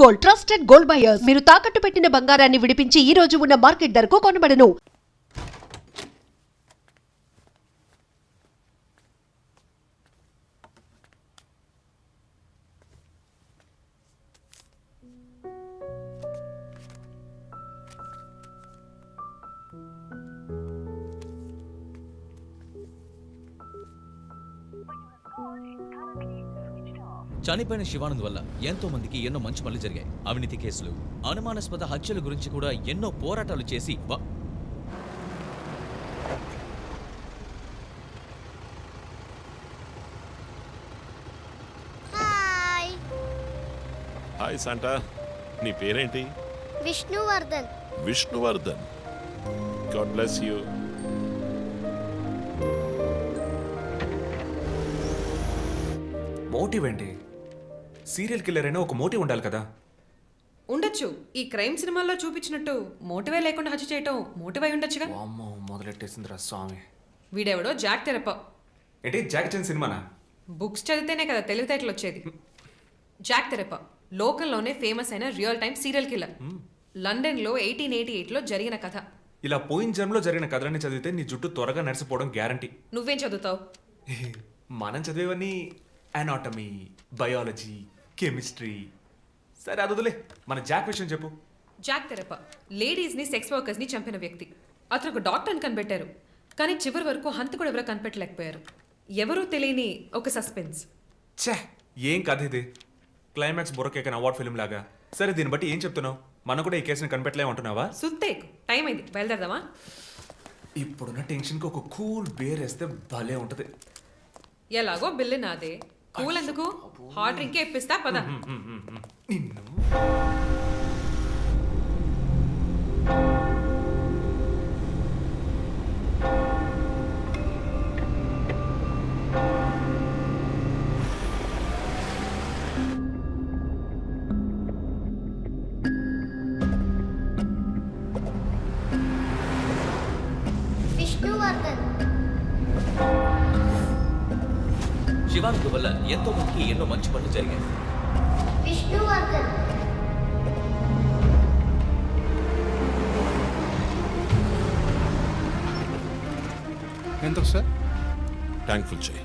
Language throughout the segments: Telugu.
Gold, trusted gold buyers. మీరు తాకట్టు పెట్టిన బంగారాన్ని విడిపించి ఈ రోజు ఉన్న మార్కెట్ ధరకు కొనబడను. చనిపోయిన శివానంద్ వల్ల ఎంతో మందికి ఎన్నో మంచి పనులు జరిగాయి. అవినీతి కేసులు, అనుమానాస్పద హత్యల గురించి కూడా ఎన్నో పోరాటాలు చేసి హాయ్ శాంటా, నీ పేరేంటి? Vishnuvardhan. Vishnuvardhan. God bless you. Motive ఏంటి? సీరియల్ కిల్లర్ అయినా ఒక మోటివ్ ఉండాలి కదా. ఉండొచ్చు. ఈ క్రైమ్ సినిమాల్లో చూపించినట్టు మోటివే లేకుండా హత్య చేయటం మోటివ్ అయి ఉండొచ్చుగా. అమ్మో, మొదలెట్టేసిందిరా స్వామి. వీడెవడో జాక్ తెరప. ఏంటి జాక్ చాన్ సినిమానా? బుక్స్ చదివితేనే కదా తెలివితేటలు వచ్చేది. జాక్ తెరప లోకల్లోనే ఫేమస్ అయిన రియల్ టైమ్ సీరియల్ కిల్లర్. లండన్లో 1888లో జరిగిన కథ. ఇలా పోయిన జన్మలో జరిగిన కథలన్నీ చదివితే నీ జుట్టు త్వరగా నడిసిపోవడం గ్యారంటీ. నువ్వేం చదువుతావు? మనం చదివేవన్నీ అనాటమీ, బయాలజీ, కెమిస్ట్రీ. సరే అదులే, మన జాక్ విషయం చెప్పు. జాక్ తెరప లేడీస్ని, సెక్స్ వర్కర్స్ని చంపిన వ్యక్తి. అతను ఒక డాక్టర్ని కనిపెట్టారు, కానీ చివరి వరకు హంతకుడు ఎవరో కనిపెట్టలేకపోయారు. ఎవరూ తెలియని ఒక సస్పెన్స్. ఛే, ఏం కథ ఇది? క్లైమాక్స్ బుర్రకేకన్ అవార్డ్ ఫిల్మ్ లాగా. సరే, దీన్ని బట్టి ఏం చెప్తున్నావు? మనం కూడా ఈ కేసుని కనిపెట్టలేమంటున్నావా? సుత్తేకు టైం అయింది, బయలుదేరదామా? ఇప్పుడున్న టెన్షన్కి ఒక కూల్ బేర్ వేస్తే భలే ఉంటది. ఎలాగో బిల్లు నాదే, కూల్ ఎందుకు? హాట్ డ్రింకే ఇప్పిస్తా పద. నిన్ను విష్ణువర్ధన్. శివానంద్ వల్ల ఎంతో మందికి ఎన్నో మంచి పనులు జరిగాయి. విష్ణువర్ధన్. ఎందుకు సార్? థ్యాంక్ఫుల్ చేయి.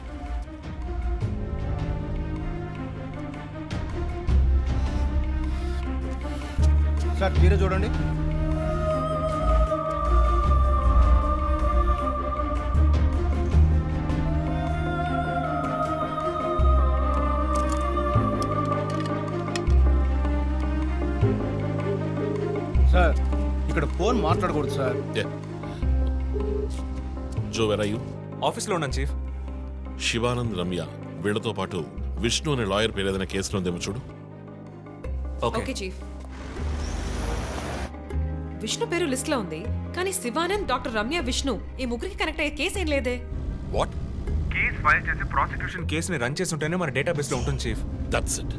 సార్ మీరే చూడండి. సార్ ఇక్కడ ఫోన్ మాట్లాడకూడదు sir. Joe, where are you? ఆఫీస్లో ఉన్నాను చీఫ్. శివానంద్, రమ్య వీళ్ళతో పాటు విష్ణు అనే లాయర్ పేరు ఏదైనా కేసులో ఉందేమో చూడు. Okay chief. విష్ణు పేరు లిస్ట్ లో ఉంది, కానీ శివానంద్, డాక్టర్ రమ్య, విష్ణు ఈ ముగ్గురికి కనెక్ట్ అయ్యే కేసు ఏం లేదే. వాట్? కేస్ ఫైల్ చేసి ప్రాసిక్యూషన్ కేసుని రన్ చేసి ఉంటేనే మన డేటాబేస్లో ఉంటుంది చీఫ్. That's it.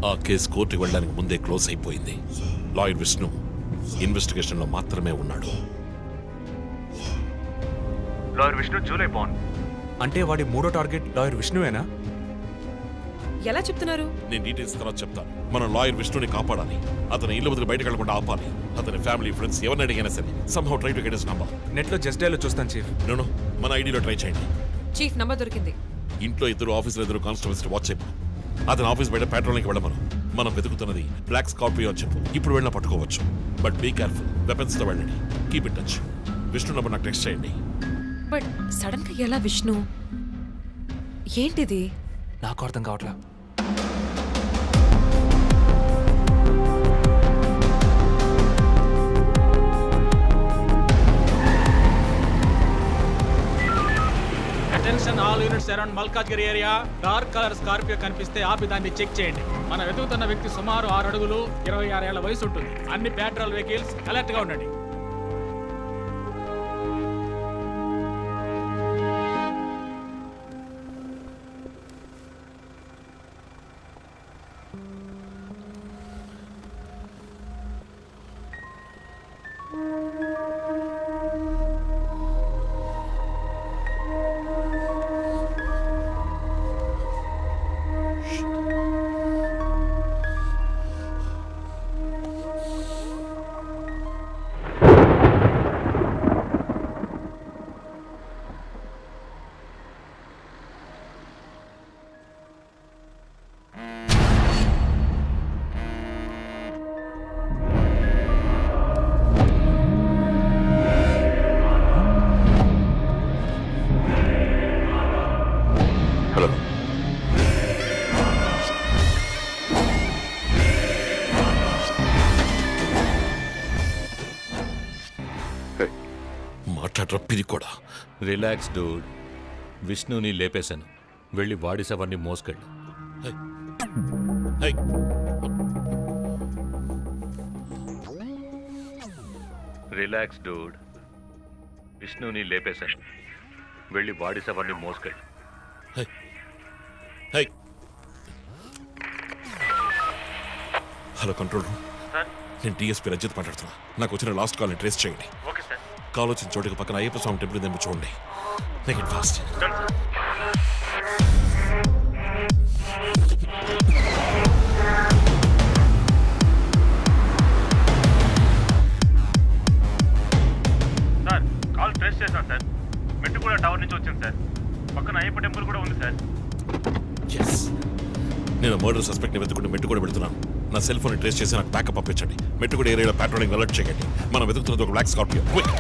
ఆ కేసు కోర్టుకి వెళ్ళడానికి ముందే క్లోజ్ అయిపోయింది. లాయర్ విష్ణు ఇన్వెస్టిగేషన్లో మాత్రమే ఉన్నాడు. లాయర్ విష్ణు జూలై బాండ్ అంటే వాడి మూడో టార్గెట్ లాయర్ విష్ణువేనా? ఎలా చెప్తున్నారు? నేను డీటెయిల్స్ తర్వాత చెప్తాను. మనం లాయర్ విష్ణుని కాపాడాలి. అతని ఇల్లు వదిలి బయటకు వెళ్లకుండా ఆపాలి. అతని ఫ్యామిలీ, ఫ్రెండ్స్ ఎవరిని అడిగినా సరే somehow try to get his number. నెట్లో జస్ట్ డైలో చూస్తాను చీఫ్. నో, మన ఐడిలో ట్రై చేయండి. చీఫ్ నంబర్ దొరికింది. ఇంట్లో ఆఫీసులో ఇద్దరు కానిస్టేబుల్స్ వాచ్ చెప్పు. అతని ఆఫీస్ బయట పెట్రోలింగ్కి వెళ్ళమను. మనం వెతుకుతున్నది బ్లాక్ స్కార్పియో అని చెప్పు. ఇప్పుడు వెళ్ళినా పట్టుకోవచ్చు, బట్ బీ కేర్ఫుల్. వెపన్స్తో వెళ్ళండి. Keep it touch. Vishnu number నాకు టెక్స్ట్ చేయండి. బట్ సడన్ గా ఎలా విష్ణు? ఏంటిది? నాకు అర్థం కావట్లా. Attention all units around Malkajgiri area. Dark colour Scorpio కనిపిస్తే ఆపి దాన్ని చెక్ చేయండి. మనం వెతుకుతున్న వ్యక్తి సుమారు 6 అడుగులు 26 ఏళ్ల వయసు ఉంటుంది. అన్ని పెట్రోల్ వెహికల్స్ అలర్ట్ గా ఉండండి. మాట్లాడరా పిరి కూడా. Relax dude. విష్ణుని లేపేశాను. వెళ్ళి వాడి శవాన్ని మోసుకెళ్ళు. హై. Relax dude. విష్ణుని లేపేశాను. వెళ్ళి వాడి శవాన్ని మోసుకెళ్ళు. Hi. Hi. Hello control room. నేను టీఎస్పీ రజిత్ మాట్లాడుతున్నా. నాకు వచ్చిన లాస్ట్ కాల్ని ట్రేస్ చేయండి. కాల్ వచ్చిన చోటుకి పక్కన అయ్యప్ప స్వామి టెంపుల్ ఉందేమో చూడండి. Make it fast. Sir call trace చేశాను సార్. మెట్టుగూడ టవర్ నుంచి వచ్చింది సార్. పక్కన అయ్యప్ప టెంపుల్ కూడా ఉంది సార్. ఎస్, నేను మర్డర్ సస్పెక్ట్ని వెతుకుంటూ మెట్టు కూడా పెడుతున్నాను. నా సెల్ ఫోన్ ట్రేస్ చేసి నాకు బ్యాకప్ పంపించండి. మెట్టు కూడా ఏరియాలో ప్యాట్రోలింగ్ అలర్ట్ చేయండి. మనం వెతుకుతున్నది ఒక బ్లాక్ స్కార్పియో. క్విక్.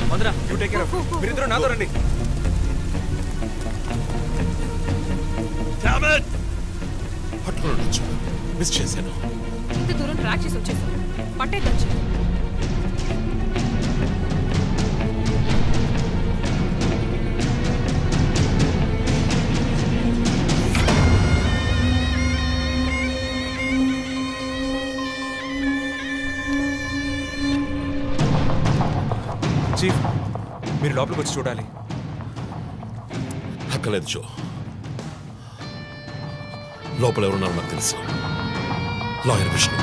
మందరా యూ టేక్ కేర్ ఆఫ్. మీరిద్దరూ నాతో రండి. పట్టుకుని మిస్ చేశాను. ఇంత దూరం ట్రాక్ చేసి వచ్చేసాం. పట్టేదొచ్చు. చీఫ్ మీరు లోపలికి వచ్చి చూడాలి. అక్కలేదు జో. లోపల ఎవరున్నారో నాకు తెలుసు. లాయర్ విష్ణు.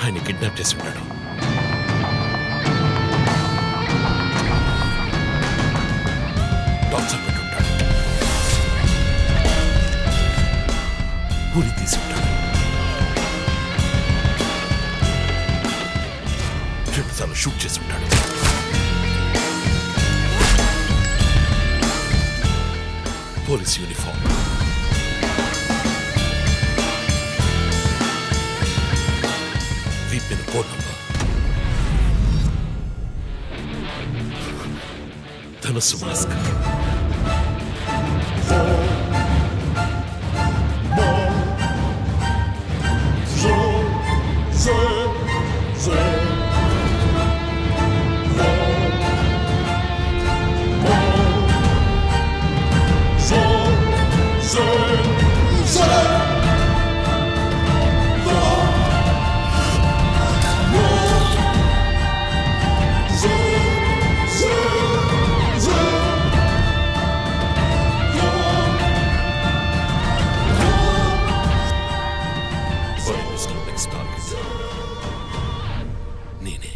ఆయన్ని కిడ్నాప్ చేసి ఉంటాడు. టార్చర్ పెట్టి ఉంటాడు. ఊరి తీసి ఉంటాడు. రెండుసార్లు షూట్ చేసి ఉంటాడు. పోలీస్ యూనిఫామ్, వీపిన ఫోన్ నంబర్, ధనుసు మాస్క్. నేనే.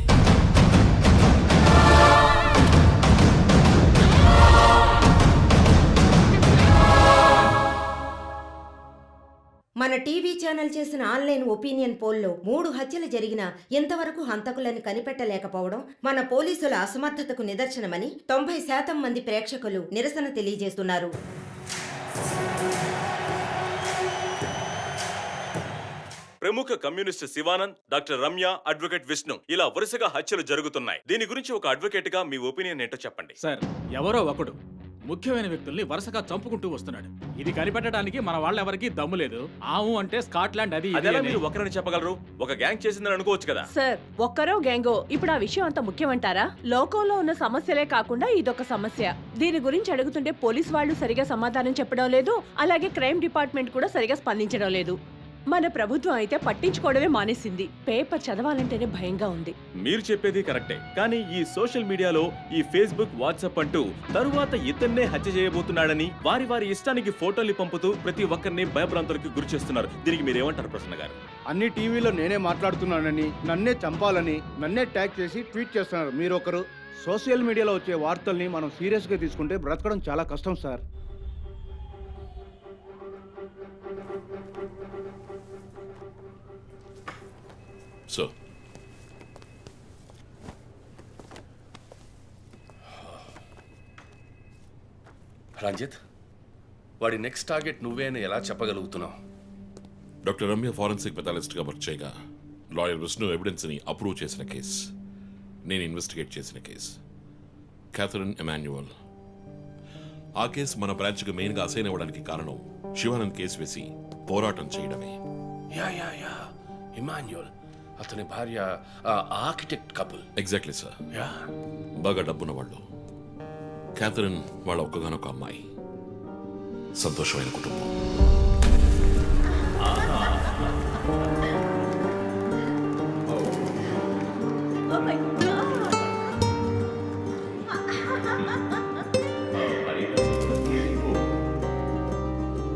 మన టీవీ ఛానల్ చేసిన ఆన్లైన్ ఒపీనియన్ పోల్లో 3 హత్యలు జరిగినా ఇంతవరకు హంతకులను కనిపెట్టలేకపోవడం మన పోలీసుల అసమర్థతకు నిదర్శనమని 90% మంది ప్రేక్షకులు నిరసన తెలియజేస్తున్నారు. ప్రముఖ communist Shivanand, doctor Ramya, advocate Vishnu ఇలా వరుసగా హత్యలు జరుగుతున్నాయి. దీని గురించి ఒక అడ్వకేట్ గా మీ ఒపీనియన్ ఏంటో చెప్పండి. సార్, ఎవరో ఒకడు ముఖ్యమైన వ్యక్తుల్ని వరుసగా చంపుకుంటూ వస్తున్నాడు. ఇది కనిపెట్టడానికి మన వాళ్ళెవరికి దమ్ము లేదు. ఆవు అంటే స్కాట్లాండ్ అది ఇది అదేలా అని. మీరు ఒకరిని చెప్పగలరు? ఒక గ్యాంగ్ చేసిందని అనుకోవచ్చు కదా. సార్, ఒక్కరో గ్యాంగో ఇప్పుడు ఆ విషయం అంత ముఖ్యమంటారా? లోకంలో ఉన్న సమస్యలే కాకుండా ఇదొక సమస్య. దీని గురించి అడుగుతుంటే పోలీస్ వాళ్ళు సరిగా సమాధానం చెప్పడం లేదు, అలాగే క్రైమ్ డిపార్ట్మెంట్ కూడా సరిగా స్పందించడం లేదు. మన ప్రభుత్వం అయితే పట్టించుకోవడమే మానేసింది. పేపర్ చదవాలంటేనే భయంగా ఉంది. మీరు చెప్పేది కరెక్టే, కానీ ఈ సోషల్ మీడియాలో ఈ ఫేస్బుక్, వాట్సాప్ అంటూ తరువాత ఇతన్నే హత్య చేయబోతున్నాడని వారి వారి ఇష్టానికి ఫోటోలు పంపుతూ ప్రతి ఒక్కరిని భయభ్రాంతులకు గురి చేస్తున్నారు. దీనికి మీరేమంటారు ప్రసన్న గారు? అన్ని టీవీలో నేనే మాట్లాడుతున్నానని, నన్నే చంపాలని, నన్నే ట్యాగ్ చేసి ట్వీట్ చేస్తున్నారు మీరొకరు. సోషల్ మీడియాలో వచ్చే వార్తల్ని మనం సీరియస్గా తీసుకుంటే బ్రతకడం చాలా కష్టం సార్. సో రంజిత్, వాడి నెక్స్ట్ టార్గెట్ నువ్వే అని ఎలా చెప్పగలుగుతున్నావు? డాక్టర్ రమ్య ఫారెన్సిక్ పెథాలజిస్ట్గా వర్క్ చేయగా లాయర్ విష్ణు ఎవిడెన్స్ని అప్రూవ్ చేసిన కేస్, నేను ఇన్వెస్టిగేట్ చేసిన కేస్. Catherine Emmanuel. ఆ కేసు మన బ్రాంచ్కి మెయిన్గా అసైన్ అవ్వడానికి కారణం శివానంద్ కేసు వేసి పోరాటం చేయడమే. యా యా యా ఇమాన్యుయల్, అతని భార్య architect couple. Exactly sir. Yeah, బాగా డబ్బున్న వాళ్ళు. క్యాథరిన్ వాళ్ళ ఒక్కగానొక్క అమ్మాయి. సంతోషమైన కుటుంబం.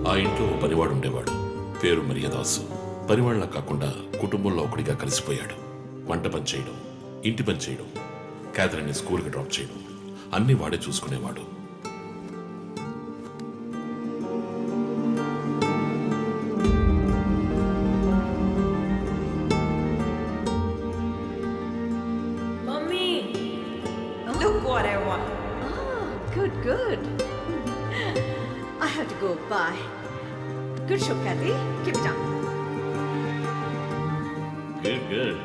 ఆ ఇంట్లో ఓ పనివాడు ఉండేవాడు, పేరు మరియదాసు. పనివాళ్ళ కాకుండా కుటుంబంలో ఒకడిగా కలిసిపోయాడు. వంట పని చేయడం, ఇంటి పని చేయడం, క్యాథరిన్ని స్కూల్కి డ్రాప్ చేయడం అన్నీ వాడే చూసుకునేవాడు. Mummy, look what I want. Oh, good. I have to go. Bye. Good show, Kathy. Keep it up. Good.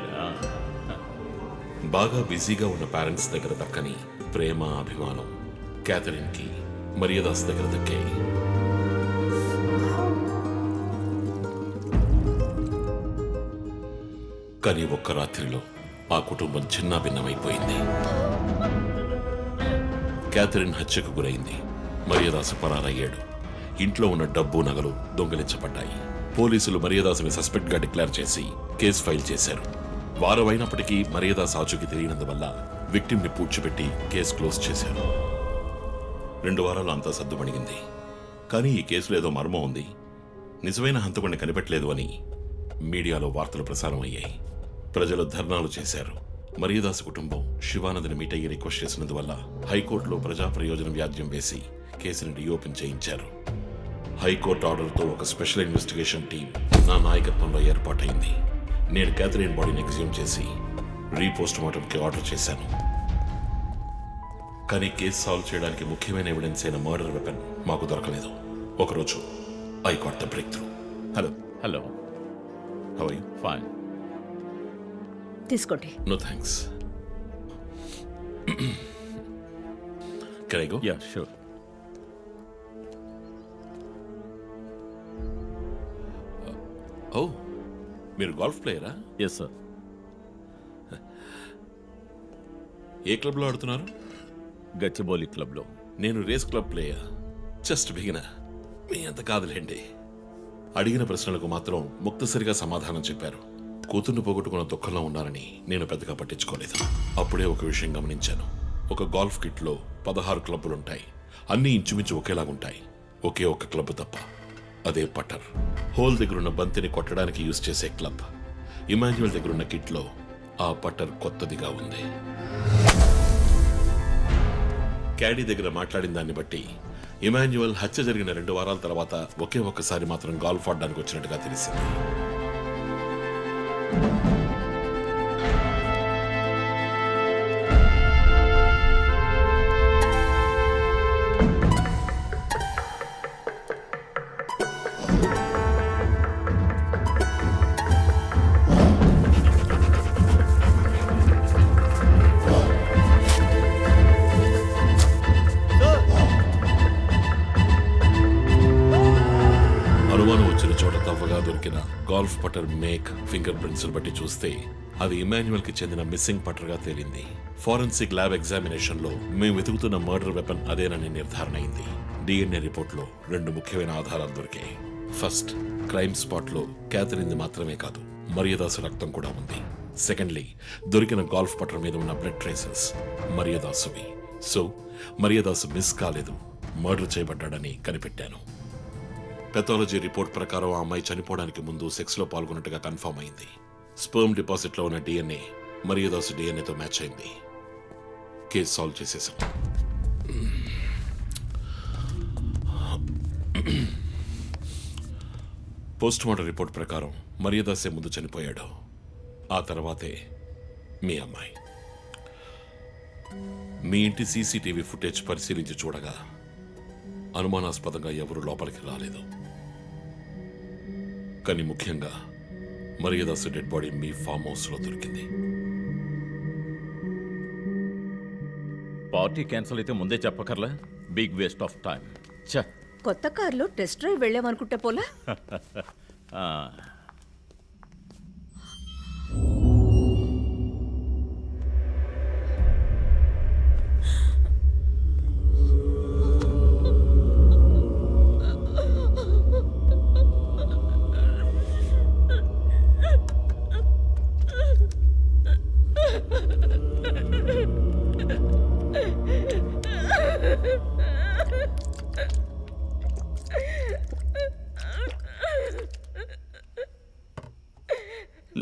బాగా బిజీగా ఉన్న పేరెంట్స్ దగ్గర దక్కని ప్రేమ, అభిమానం క్యాథరిన్కి మరియదాస్ దగ్గర దక్కాయి. కానీ ఒక్క రాత్రిలో ఆ కుటుంబం చిన్నాభిన్నమైపోయింది. క్యాథరిన్ హత్యకు గురైంది. మరియదాసు పరారయ్యాడు. ఇంట్లో ఉన్న డబ్బు, నగలు దొంగిలించబడ్డాయి. పోలీసులు మరియదాసుని సస్పెక్ట్గా డిక్లేర్ చేసి కేసు ఫైల్ చేశారు. వారం అయినప్పటికీ మరియదాస్ ఆచూకీ తెలియనందువల్ల విక్టిమ్ని పూడ్చిపెట్టి కేసు క్లోజ్ చేశారు. 2 వారాలు అంతా సర్దుమణిగింది. కానీ ఈ కేసులో ఏదో మర్మం ఉంది. నిజమైన హంతకుడిని కనిపెట్టలేదు అని మీడియాలో వార్తలు ప్రసారం అయ్యాయి. ప్రజలు ధర్నాలు చేశారు. మరియదాస్ కుటుంబం శివానందని మీట్ అయ్యి రిక్వెస్ట్ చేసినందువల్ల హైకోర్టులో ప్రజా ప్రయోజన వ్యాజ్యం వేసి కేసుని రీఓపెన్ చేయించారు. హైకోర్టు ఆర్డర్తో ఒక స్పెషల్ ఇన్వెస్టిగేషన్ టీం నా నాయకత్వంలో ఏర్పాటైంది. నేను క్యాథరిన్ బాడీని ఎగ్జ్యూమ్ చేసి రీపోస్ట్ మార్టంకి ఆర్డర్ చేశాను. కానీ కేసు సాల్వ్ చేయడానికి ముఖ్యమైన ఎవిడెన్స్ అయిన మర్డర్ వెపన్ మాకు దొరకలేదు. ఒకరోజు I got the breakthrough. Hello how are you? Fine. తీసుకోండి. No thanks. Can I go? Yeah sure. Oh, మీరు గోల్ఫ్ ప్లేయరా? Yes sir. ఏ క్లబ్లో ఆడుతున్నారు? గచ్చిబౌలి క్లబ్లో. నేను race club player. Just beginner. మీ అంత కాదులేండి. అడిగిన ప్రశ్నలకు మాత్రం ముక్తసరిగా సమాధానం చెప్పారు. కూతుర్ని పోగొట్టుకున్న దుఃఖంలో ఉన్నారని నేను పెద్దగా పట్టించుకోలేదు. అప్పుడే ఒక విషయం గమనించాను. ఒక గోల్ఫ్ కిట్లో 16 క్లబ్బులుంటాయి. అన్నీ ఇంచుమించు ఒకేలాగుంటాయి. ఒకే ఒక్క క్లబ్ తప్ప. అదే పట్టర్. హోల్ దగ్గరున్న బంతిని కొట్టడానికి యూజ్ చేసే క్లబ్. ఇమాన్యుయల్ దగ్గరున్న కిట్లో ఆ పట్టర్ కొత్తదిగా ఉంది. క్యాడీ దగ్గర మాట్లాడిన దాన్ని బట్టి ఇమాన్యుయల్ హత్య జరిగిన 2 వారాల తర్వాత ఒకే ఒక్కసారి మాత్రం గాల్ఫ్ ఆడడానికి వచ్చినట్టుగా తెలిసింది. అనుమానం వచ్చిన చోట తవ్వగా దొరికిన గాల్ఫ్ పటర్ మేక్ ఫింగర్ ప్రింట్స్ బట్టి చూస్తే అది ఇమాన్యుయల్ కి చెందిన మిస్సింగ్ పటర్ గా తేలింది. ఫోరెన్సిక్ ల్యాబ్ ఎగ్జామినేషన్ లో మేము వెతుకుతున్న మర్డర్ వెపన్ అదేనని నిర్ధారణ అయింది. డిఎన్ఏ రిపోర్ట్ లో 2 ముఖ్యమైన ఆధారాలు దొరికాయి. ఫస్ట్, క్రైమ్ స్పాట్ లో క్యాథరిన్ మాత్రమే కాదు, మరియదాసు రక్తం కూడా ఉంది. సెకండ్లీ, దొరికిన గాల్ఫ్ పటర్ మీద ఉన్న బ్లడ్ ట్రేసెస్ మరియదాసువి. సో మరియదాసు మిస్ కాలేదు, మర్డర్ చేయబడ్డాడని కనిపెట్టాను. పెథాలజీ రిపోర్ట్ ప్రకారం ఆ అమ్మాయి చనిపోవడానికి ముందు సెక్స్ లో పాల్గొన్నట్టుగా కన్ఫర్మ్ అయింది. స్పర్మ్ డిపాజిట్ లో ఉన్న డిఎన్ఏ మరియదాసు డిఎన్ఏతో మ్యాచ్ అయింది. కేసు సాల్వ్ చేసేసాం. పోస్ట్ మార్టం రిపోర్ట్ ప్రకారం మరియదాసే ముందు చనిపోయాడు. ఆ తర్వాతే మీ అమ్మాయి. మీ ఇంటి సీసీటీవీ ఫుటేజ్ పరిశీలించి చూడగా అనుమానాస్పదంగా ఎవరూ లోపలికి రాలేదు. కానీ ముఖ్యంగా మరియదాసు డెడ్ బాడీ మీ ఫామ్ హౌస్ లో దొరికింది. పార్టీ క్యాన్సిల్ అయితే ముందే చెప్పకర్లా? Big waste of time. కొత్త కార్లో టెస్ట్ డ్రైవ్ వెళ్ళామనుకుంటే పోలా?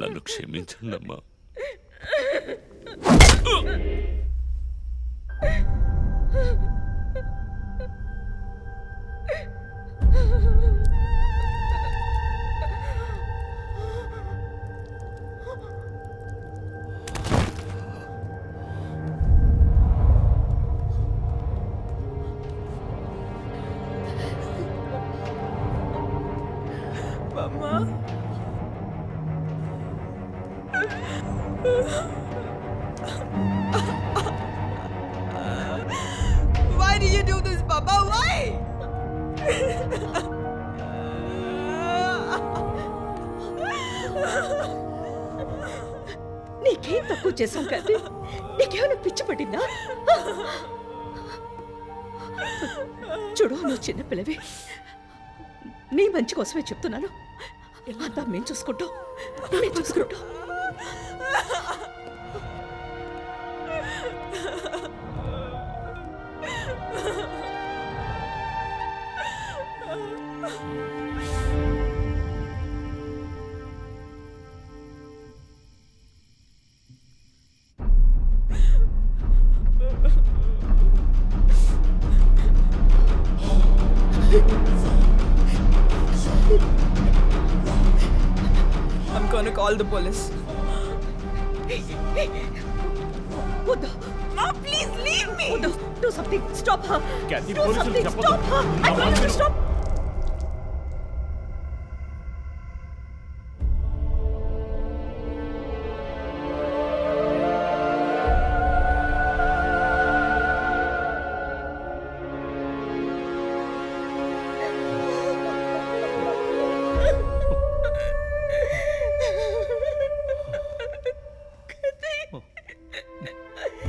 నన్ను క్షమించండమ్మా. Why did you do this, Papa? Why? నీకేం తక్కువ చేశాం కదా? నీకేమైనా పిచ్చి పట్టిందా? చూడు, నువ్వు చిన్నపిల్లవి. నీ మంచి కోసమే చెప్తున్నాను. అంతా మేము చూసుకుంటాం. I'm gonna call the police. వద్దు. Mom, please leave me. వద్దు. Do something. Stop her. Kathy, Do పోలీసులకు something. చెప్పొద్దు. Stop her. I told you to stop.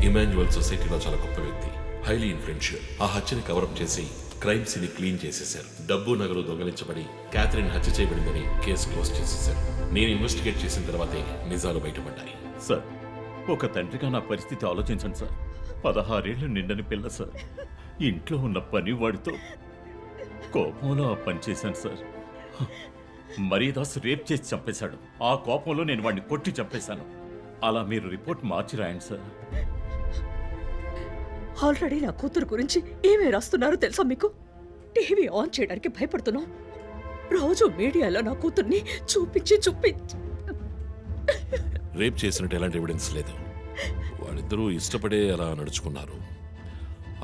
Emmanuel సొసైటీలో చాలా గొప్ప వ్యక్తి, హైలీ ఇన్ఫ్లుయెన్షియల్. ఆ హత్యని కవరప్ చేసి క్రైమ్ సీన్ క్లీన్ చేసేశారు. డబ్బు నగలు దొంగలించబడి క్యాథరిన్ హత్య చేయబడిందని కేసు క్లోజ్ చేసేశారు. నేను ఇన్వెస్టిగేట్ చేసిన తర్వాతే నిజాలు బయటపడ్డాయి. సార్, ఒక తండ్రిగా నా పరిస్థితి ఆలోచించండి సార్. 16 ఏళ్ళు నిండని పిల్ల సార్. ఇంట్లో ఉన్న పని వాడితో కోపంలో ఆ పని చేశాను సార్. మరీదాస్ రేప్ చేసి చంపేశాడు. ఆ కోపంలో నేను వాడిని కొట్టి చంపేశాను. అలా మీరు రిపోర్ట్ మార్చి రాయండి సార్. ఆల్రెడీ నా కూతురు గురించి ఏమేమి రాస్తున్నారో తెలుసా మీకు? టీవీ ఆన్ చేయడానికి భయపడుతున్నాం. రోజు మీడియాలో నా కూతుర్ని చూపించి రేప్ చేసినట్టు ఎలాంటి ఎవిడెన్స్ లేదు. వాళ్ళిద్దరూ ఇష్టపడే అలా నడుచుకున్నారు.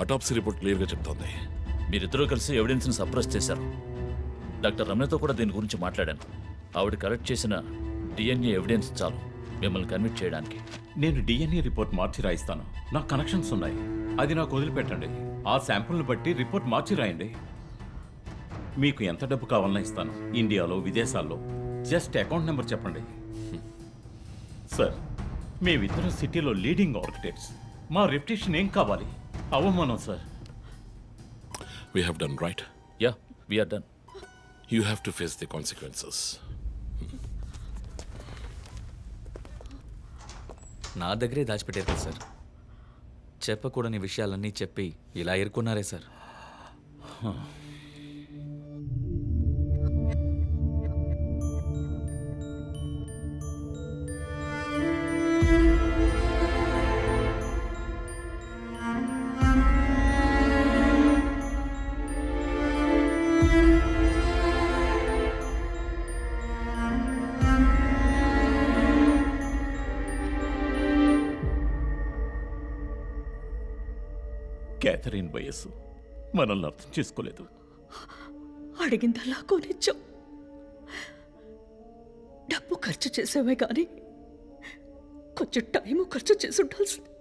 అటాప్సీ రిపోర్ట్ క్లియర్గా చెప్తోంది. మీరిద్దరూ కలిసి ఎవిడెన్స్ని సప్రెస్ చేశారు. డాక్టర్ రమ్యతో కూడా దీని గురించి మాట్లాడాను. ఆవిడ కలెక్ట్ చేసిన డిఎన్ఏ ఎవిడెన్స్ చాలు మిమ్మల్ని కన్విట్ చేయడానికి. నేను డిఎన్ఏ రిపోర్ట్ మార్చి రాయిస్తాను. నాకు కనెక్షన్స్ ఉన్నాయి. అది నాకు వదిలిపెట్టండి. ఆ శాంపుల్ని బట్టి రిపోర్ట్ మార్చి రాయండి. మీకు ఎంత డబ్బు కావాలన్నా ఇస్తాను. ఇండియాలో, విదేశాల్లో. జస్ట్ అకౌంట్ నెంబర్ చెప్పండి. సార్, మేమిద్దరం సిటీలో లీడింగ్ ఆర్కిటెక్ట్స్. మా రెప్యుటేషన్ ఏం కావాలి? అవమానం sir. We have done right. Yeah, we are done. You have to face the consequences. నా దగ్గరే దాచిపెట్టారు కదా సార్. చెప్పకూడని విషయాలన్నీ చెప్పి ఇలా ఇరుక్కున్నారే సార్. క్యాథరిన్ వయస్సు మనల్ని అర్థం చేసుకోలేదు. అడిగిందల్లా కొనిచ్చాం. డబ్బు ఖర్చు చేసామే కానీ కొంచెం టైము ఖర్చు చేసి ఉండాల్సింది.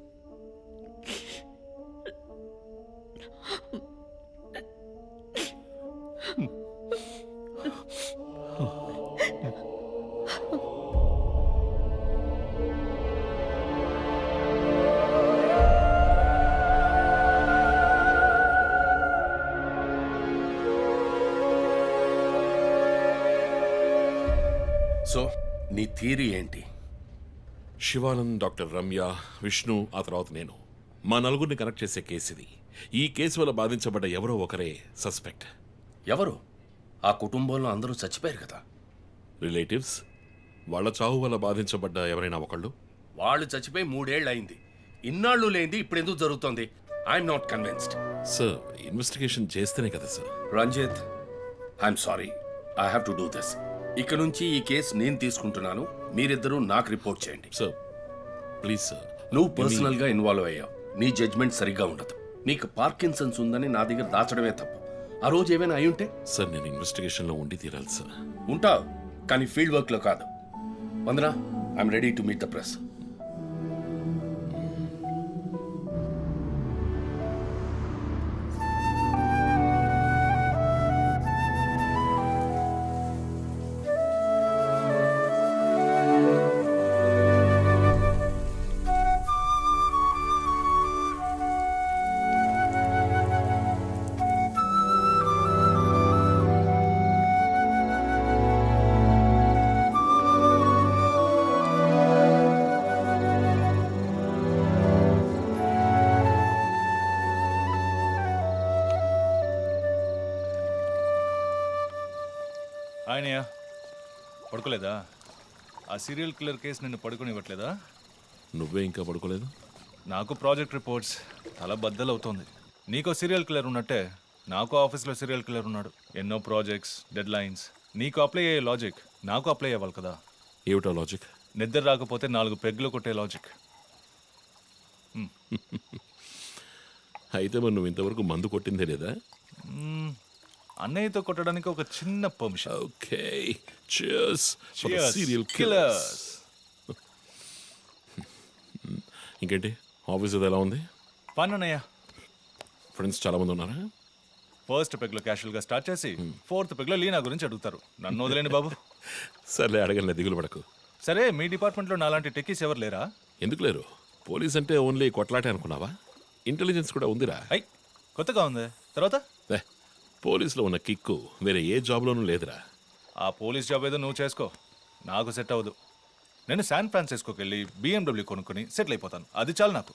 సో నీ థియరీ ఏంటి? శివానంద్, డాక్టర్ రమ్య, విష్ణు, ఆ తర్వాత నేను, మా నలుగురిని కనెక్ట్ చేసే కేసు ఇది. ఈ కేసు వల్ల బాధించబడ్డ ఎవరో ఒకరే సస్పెక్ట్. ఎవరు? ఆ కుటుంబంలో అందరూ చచ్చిపోయారు కదా. రిలేటివ్స్. వాళ్ళ చావు వల్ల బాధించబడ్డ ఎవరైనా ఒకళ్ళు. వాళ్ళు చచ్చిపోయి 3 ఏళ్ళు అయింది. ఇన్నాళ్ళు లేనిది ఇప్పుడు ఎందుకు జరుగుతోంది? I'm not convinced. Sir, investigation చేస్తేనే కదా sir. Ranjit, I'm sorry, I have to do this. ఇక నుంచి ఈ కేసు నేను తీసుకుంటున్నాను. మీరిద్దరూ నాకు రిపోర్ట్ చేయండి. Sir please sir. నువ్వు పర్సనల్ గా ఇన్వాల్వ్ అయ్యావు. నీ జడ్జ్మెంట్ సరిగ్గా ఉండదు. నీకు పార్కిన్సన్స్ ఉందని నా దగ్గర దాచడమే తప్పు. ఆ రోజు ఏమైనా అయి ఉంటే? సార్, నేను ఇన్వెస్టిగేషన్ లో ఉండి తీరాలి సార్. ఉంటావు, కానీ ఫీల్డ్ వర్క్ లో కాదు. Vandana, I'm ready to meet the press. ఆయనయ్య పడుకోలేదా? ఆ సీరియల్ కిల్లర్ కేసు నిన్ను పడుకోనివ్వట్లేదా? నువ్వే ఇంకా పడుకోలేదు? నాకు ప్రాజెక్ట్ రిపోర్ట్స్ తల బద్దలవుతోంది. నీకో సీరియల్ కిల్లర్ ఉన్నట్టే నాకు ఆఫీస్లో సీరియల్ కిల్లర్ ఉన్నాడు. ఎన్నో ప్రాజెక్ట్స్, డెడ్ లైన్స్. నీకు అప్లై అయ్యే లాజిక్ నాకు అప్లై అవ్వాలి కదా. ఏమిటో లాజిక్? నిద్ర రాకపోతే 4 పెగ్గులు కొట్టే లాజిక్. అయితే మరి నువ్వు ఇంతవరకు మందు కొట్టిందే లేదా? అన్నయ్యతో కొట్టడానికి ఒక చిన్న permission. Okay, cheers for the Cheers, serial killers. Killers. ఇంకేంటి ఆఫీస్ అది ఎలా ఉంది? ఫన్ అన్నయ్య. ఫ్రెండ్స్ చాలా మంది ఉన్నారా? ఫస్ట్ పెగ్లో క్యాషువల్గా స్టార్ట్ చేసి 4th పెగ్లో లీనా గురించి అడుగుతారు. నన్ను వదిలేండి బాబు. సర్లే, అడగలే, దిగులు పడకు. సరే, మీ డిపార్ట్మెంట్లో నాలాంటి టెక్కీస్ ఎవరు లేరా? ఎందుకు లేరు? పోలీస్ అంటే ఓన్లీ కొట్లాటే అనుకున్నావా? ఇంటెలిజెన్స్ కూడా ఉందిరా. అయ్, కొత్తగా ఉంది. తర్వాత పోలీసులో ఉన్న కిక్కు వేరే ఏ జాబ్లోనూ లేదురా. ఆ పోలీస్ జాబ్ ఏదో నువ్వు చేసుకో, నాకు సెట్ అవ్వదు. నేను శాన్ ఫ్రాన్సిస్కోకి వెళ్ళి BMW కొనుక్కొని సెటిల్ అయిపోతాను. అది చాలు నాకు.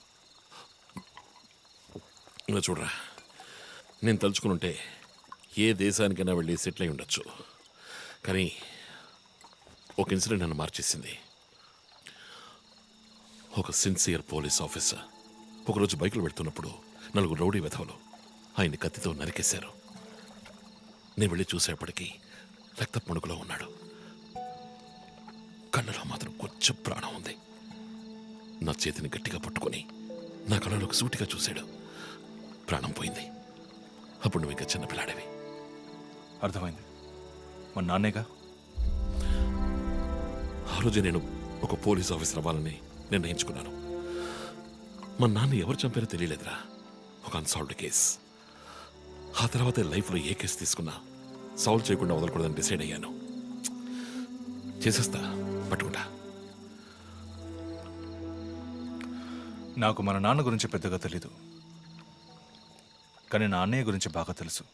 ఇంకా చూడరా, నేను తలుచుకునుంటే ఏ దేశానికైనా వెళ్ళి సెటిల్ అయి ఉండొచ్చు. కానీ ఒక ఇన్సిడెంట్ నన్ను మార్చేసింది. ఒక సిన్సియర్ పోలీస్ ఆఫీసర్ ఒకరోజు బైకులు పెడుతున్నప్పుడు 4 రౌడీ వెధవలు ఆయన్ని కత్తితో నరికేశారు. నేను వెళ్ళి చూసేపటికి రక్తపు మణుకులో ఉన్నాడు. కన్నులో మాత్రం కొంచెం ప్రాణం ఉంది. నా చేతిని గట్టిగా పట్టుకొని నా కళ్ళలోకి సూటిగా చూశాడు. ప్రాణం పోయింది. అప్పుడు నువ్వు ఇంకా చిన్నపిల్లాడేవి. అర్థమైంది. మా నాన్నేగా. ఆ రోజే నేను ఒక పోలీస్ ఆఫీసర్ అవ్వాలని నిర్ణయించుకున్నాను. మా నాన్న ఎవరు చంపారో తెలియలేదురా. ఒక అన్సాల్వ్డ్ కేస్. ఆ తర్వాత లైఫ్లో ఏ కేసు తీసుకున్నా సాల్వ్ చేయకుండా వదలకూడదని డిసైడ్ అయ్యాను. చేసేస్తా, పట్టుకుంటా. నాకు మన నాన్న గురించి పెద్దగా తెలీదు, కానీ నా అన్నయ్య గురించి బాగా తెలుసు.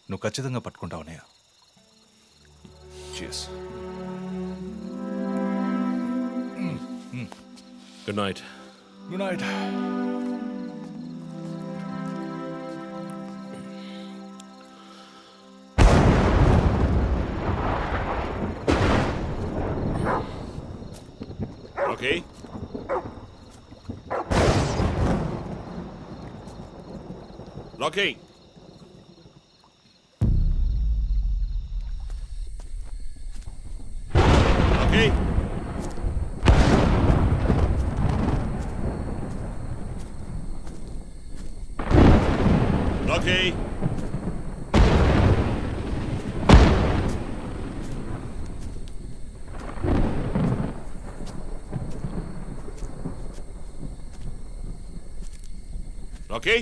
నువ్వు ఖచ్చితంగా పట్టుకుంటావు అన్నయ్య. Cheers. Good night. Good night. Okay, Rocky. Rocky, Rocky. Rocky,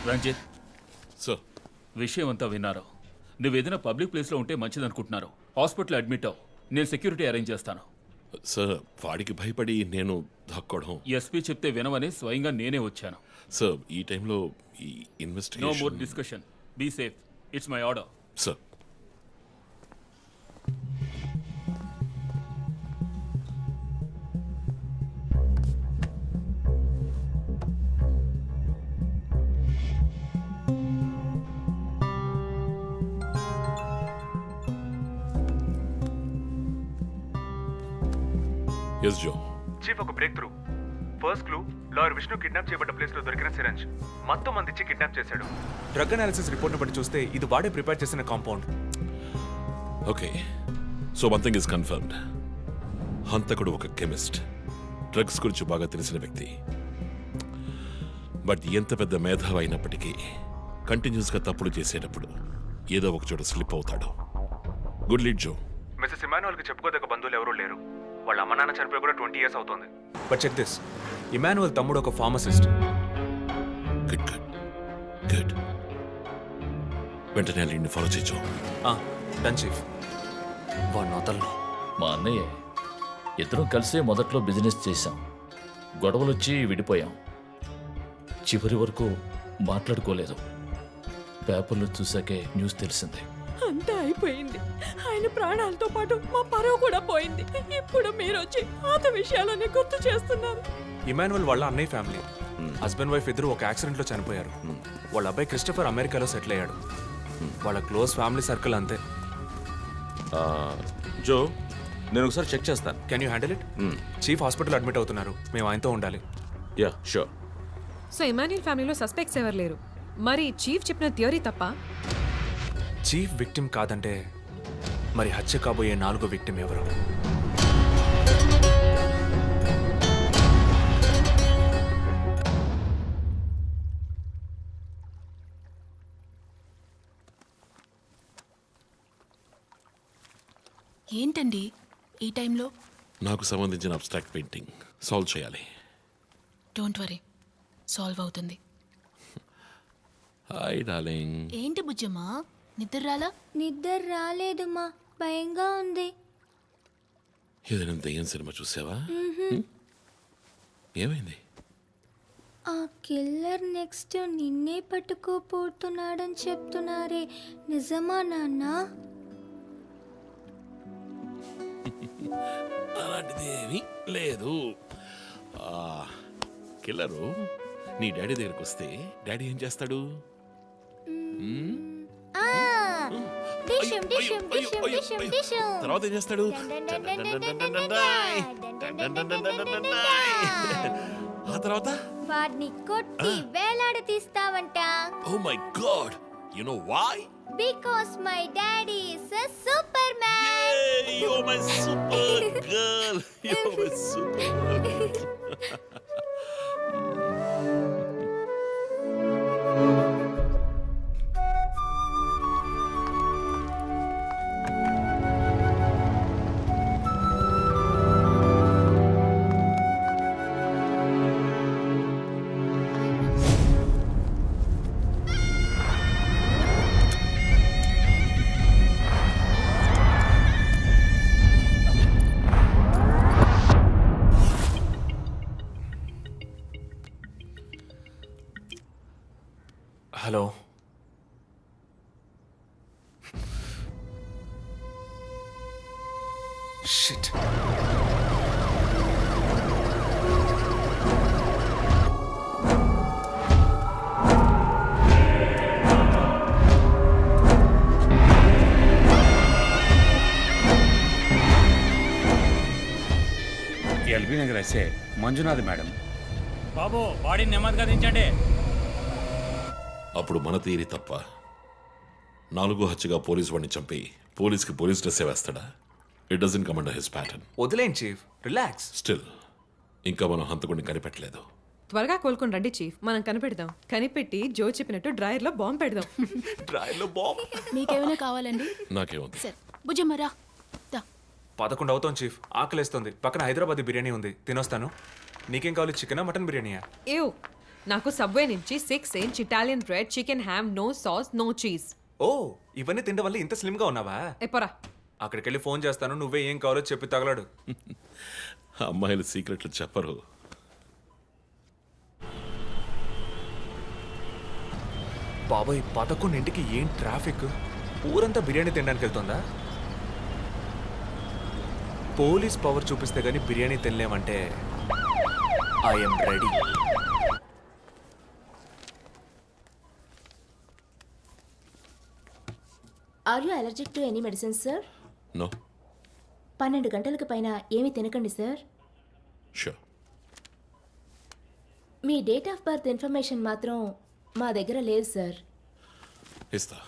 Ranjit, sir, విషయం అంతా విన్నారు. నువ్వు ఏదైనా పబ్లిక్ ప్లేస్లో ఉంటే మంచిదనుకుంటున్నారు. హాస్పిటల్ అడ్మిట్ అవ్వు. నేను సెక్యూరిటీ అరేంజ్ చేస్తాను. సార్, వాడికి భయపడి నేను దాక్కోవడం. ఎస్పీ చెప్తే వినవని స్వయంగా నేనే వచ్చాను. సార్, ఈ టైంలో ఈ no investigation. More discussion. Be safe. It's my order. Sir. Yes Joe. Chief ఒక breakthrough. First clue lawyer Vishnu kidnap చేయబడ్డ ప్లేస్ లో దొరికిన సిరంజ్ మొత్తం మంది ఇచ్చి కిడ్నాప్ చేశాడు. డ్రగ్ అనాలిసిస్ రిపోర్ట్ బట్టి చూస్తే ఇది వాడే ప్రిపేర్ చేసిన compound. Okay, so one thing is confirmed. హంతకుడు ఒక కెమిస్ట్, డ్రగ్స్ గురించి బాగా తెలిసిన వ్యక్తి. బట్ ఎంత పెద్ద మేధావి అయినప్పటికీ కంటిన్యూస్గా తప్పులు చేసేటప్పుడు ఏదో ఒక చోట స్లిప్ అవుతాడు. గుడ్ లీడ్ జో. మిస్సెస్ ఇమానువల్కి చెప్పుకోదగ్గ బంధువులు ఎవరూ లేరు. వాళ్ళ అమ్మ నాన్న చనిపోయి కూడా 20 years అవుతుంది. బట్ చెక్ దిస్, ఇమానువల్ తమ్ముడు ఒక ఫార్మసిస్ట్. Good good good. వెంటనే లీడ్ని ఫాలో చేయొచ్చు. Done chief. వాడిని వదలను. మా అన్నయ్య ఇద్దరం కలిసే మొదట్లో బిజినెస్ చేశాం. గొడవలు వచ్చి విడిపోయాం. చివరి వరకు మాట్లాడుకోలేదు. పేపర్లో చూసాకే న్యూస్ తెలిసింది. అంతా అయిపోయింది. ఆయన ప్రాణాలతో పాటు మా పరువు కూడా పోయింది. ఇప్పుడు మీరు వచ్చి పాత విషయాలని గుర్తు చేస్తున్నారు. ఇమానువల్ వాళ్ళ అన్నయ్య ఫ్యామిలీ, హస్బెండ్ వైఫ్ ఇద్దరు ఒక యాక్సిడెంట్ లో చనిపోయారు. వాళ్ళ అబ్బాయి క్రిస్టఫర్ అమెరికాలో సెటిల్ అయ్యాడు. వాళ్ళ క్లోజ్ ఫ్యామిలీ సర్కిల్ అంతే. జో, నేను ఒకసారి చెక్ చేస్తాను. Can you handle it? Chief hospital admit అవుతున్నారు. మేము ఆయనతో ఉండాలి. Yeah sure. సో ఇమాన్యుయల్ ఫ్యామిలీలో సస్పెక్ట్స్ ఎవరు లేరు. మరి చీఫ్ చెప్పిన థియరీ తప్ప? చీఫ్ విక్టిమ్ కాదంటే మరి హత్య కాబోయే 4వ విక్టిమ్ ఎవరు? ఏంటండి ఈ టైంలో? నాకు సంబంధించిన అబ్స్ట్రాక్ట్ పెయింటింగ్ సాల్వ్ చేయాలి. డోంట్ వరీ, సాల్వ్ అవుతుంది. Hi darling. ఏంటి బుజ్జమ్మా, నిద్ర రాలా? నిద్ర రాలేదు మా, భయంగా ఉంది. ఏదైనా దెయ్యం సినిమా చూసావా? ఏమైంది? ఆ కిల్లర్ నెక్స్ట్ నిన్నే పట్టుకోపోతున్నాడని చెప్తున్నారే, నిజమా నాన్న? అలాంటిదేమీ లేదు. కిల్లరు నీ డాడీ దగ్గరికి వస్తే డాడీ ఏం చేస్తాడు? తర్వాత ఏం చేస్తాడు? ఆ తర్వాత వాడిని కొట్టి వేలాడ తీస్తావంట. Oh my god, you know why? Because my daddy is a Superman. Yay, you're my super girl. You're my super girl. Hello, shit. LB Nagar SA Manjunath madam. బాబు, బాడీని నెమ్మదిగా దించండి. అప్పుడు మన తీరి తప్ప 4 హత్యగా పోలీసు వాడిని చంపి పోలీస్కి పోలీస్ డ్రెస్ వేస్తాడా? It doesn't come under his pattern. వదిలేండి చీఫ్, రిలాక్స్. స్టిల్ ఇంకా మనం హంతకుడిని కనిపెట్టలేదు. త్వరగా కోలుకొని రండి చీఫ్, మనం కనిపెడదాం. కనిపెట్టి జో చెప్పినట్టు డ్రాయర్లో బాంబు పెడదాం. డ్రాయర్లో బాంబ్? మీకేమైనా కావాలండి? నాకేముంది. సరే బుజ్జమ్మరా. 11 అవుతాం చీఫ్, ఆకలేస్తుంది. పక్కన హైదరాబాద్ బిర్యానీ ఉంది, తినొస్తాను. నీకేం కావాలి, చికెనా మటన్ బిర్యానీయా? ఏవ్, నాకు సబ్వే నుంచి 6 inch Italian bread, chicken ham, no sauce, no cheese. Oh, ఇవన్నీ తినడం వల్ల ఇంత స్లిమ్ గా ఉన్నావా? ఎప్పరా, అక్కడికి వెళ్ళి ఫోన్ చేస్తాను, నువ్వే ఏం కావాలో చెప్పి తగలడు. అమ్మాయిలు సీక్రెట్లు చెప్పరు. బాబాయ్, 11ంటికి ఏం ట్రాఫిక్! ఊరంతా బిర్యానీ తినడానికి వెళ్తుందా? పోలీస్ పవర్ చూపిస్తే గానీ బిర్యానీ తినలేమంటే I'm ready. Are you allergic to any medicine sir? No. 12 గంటలకు పైన ఏమీ తినకండి సార్. షూర్. మీ డేట్ ఆఫ్ బర్త్ ఇన్ఫర్మేషన్ మాత్రం మా దగ్గర లేదు సార్. ఇస్తా.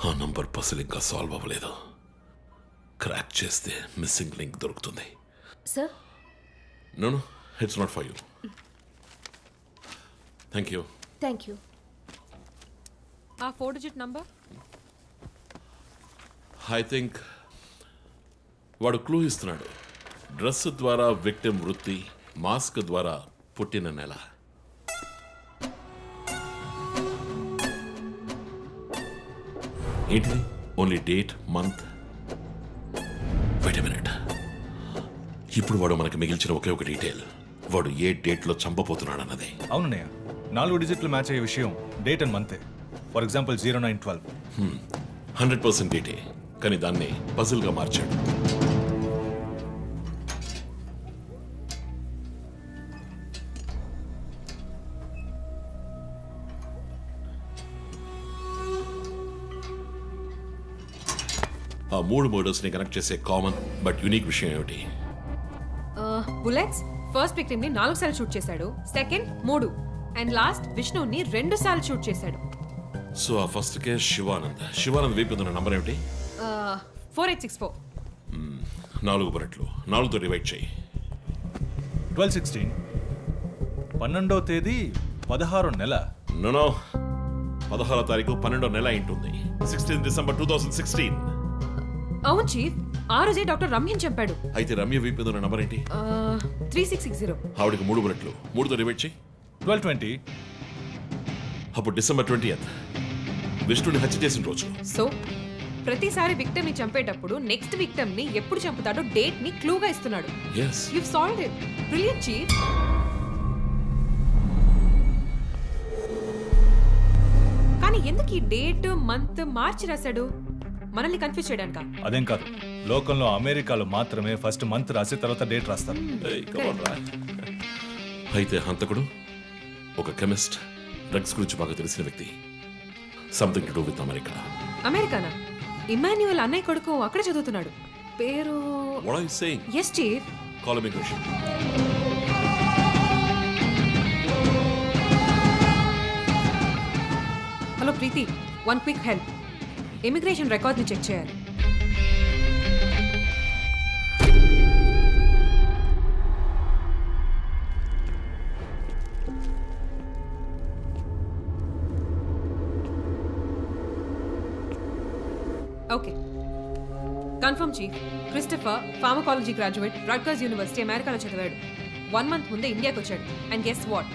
ఆ నంబర్ పసిల్ ఇంకా సాల్వ్ అవ్వలేదు. క్రాక్ చేస్తే మిస్సింగ్ లింక్ దొరుకుతుంది. Sir no it's not for you. Thank you. Thank you. ఆ 4 డిజిట్ నంబర్ ఐ థింక్ వాడు క్లూ ఇస్తున్నాడు. డ్రెస్ ద్వారా విక్టిమ్ వృత్తి, మాస్క్ ద్వారా పుట్టిన నెల. ఏంటి? Only date, month. Wait a minute. ఇప్పుడు వాడు మనకి మిగిల్చిన ఒకే ఒక డీటెయిల్, వాడు ఏ డేట్లో చంపబోతున్నాడు అన్నది. అవునన్నయ్య, 4 డిజిట్లు మ్యాచ్ అయ్యే విషయం డేట్ అండ్ మంతే. For example 0912. 100% డేటే, కానీ దాన్ని పజిల్గా మార్చాడు. ఆ 3 మర్డర్స్ ని కనెక్ట్ చేసే కామన్ బట్ యూనిక్ విషయం ఏమిటి? బుల్లెట్స్ ఫస్ట్ విక్టిమ్ ని 4 సార్లు షూట్ చేశాడు, సెకండ్ 3, అండ్ లాస్ట్ విష్ణుని 2 సార్లు షూట్ చేశాడు. సో ఆ ఫస్ట్ కేస్ శివానంద్ వైపు ఉన్న నంబర్ ఏమిటి? 4864. 4 బుల్లెట్లు, 4తో డివైడ్ చేయి. 12/16. 12వ తేదీ 16వ నెల. నో 16వ తారీఖు 12వ నెల ఉంటుంది. 16 డిసెంబర్ 2016. అవును చీఫ్, ఆ రోజే డాక్టర్ రమ్యని చంపాడు. అయితే రమ్య వైపు ఉన్న నంబర్ ఏంటి? 3660. ఆవిడకి 3 బుల్లెట్లు, 3తో డివైడ్ చేయి. 12/20. అప్పుడు డిసెంబర్ 20th విష్ణుని హత్య చేసిన రోజు. సో ప్రతిసారి విక్టిమ్ ని చంపేటప్పుడు నెక్స్ట్ విక్టిమ్ ని ఎప్పుడు చంపుతాడో డేట్ ని క్లూగా ఇస్తున్నాడు. Yes. You've solved it. Brilliant, chief. కానీ ఎందుకు ఈ డేట్, మంత్, మార్చి రాశాడు? మనల్ని కన్ఫ్యూజ్ చేయడానికా? అదేం కాదు, లోకంలో అమెరికాలో మాత్రమే ఫస్ట్ మంత్ రాసి తర్వాత డేట్ రాస్తారు. అయితే హంతకుడు ఒక కెమిస్ట్, డ్రగ్స్ గురించి బాగా తెలిసిన వ్యక్తి. Something to do with America. అమెరికానా? ఇమాన్యుయల్ అన్నయ్య కొడుకు అక్కడ చదువుతున్నాడు. పేరు What are you saying? Yes, chief. Call immigration. Hello Preethi, 1 quick help. Immigration record ని చెక్ చేయాలి. Okay, confirm chief. Christopher pharmacology graduate, Rutgers university, అమెరికాలో చదివాడు. 1 month ముందే ఇండియాకి వచ్చాడు. And guess what?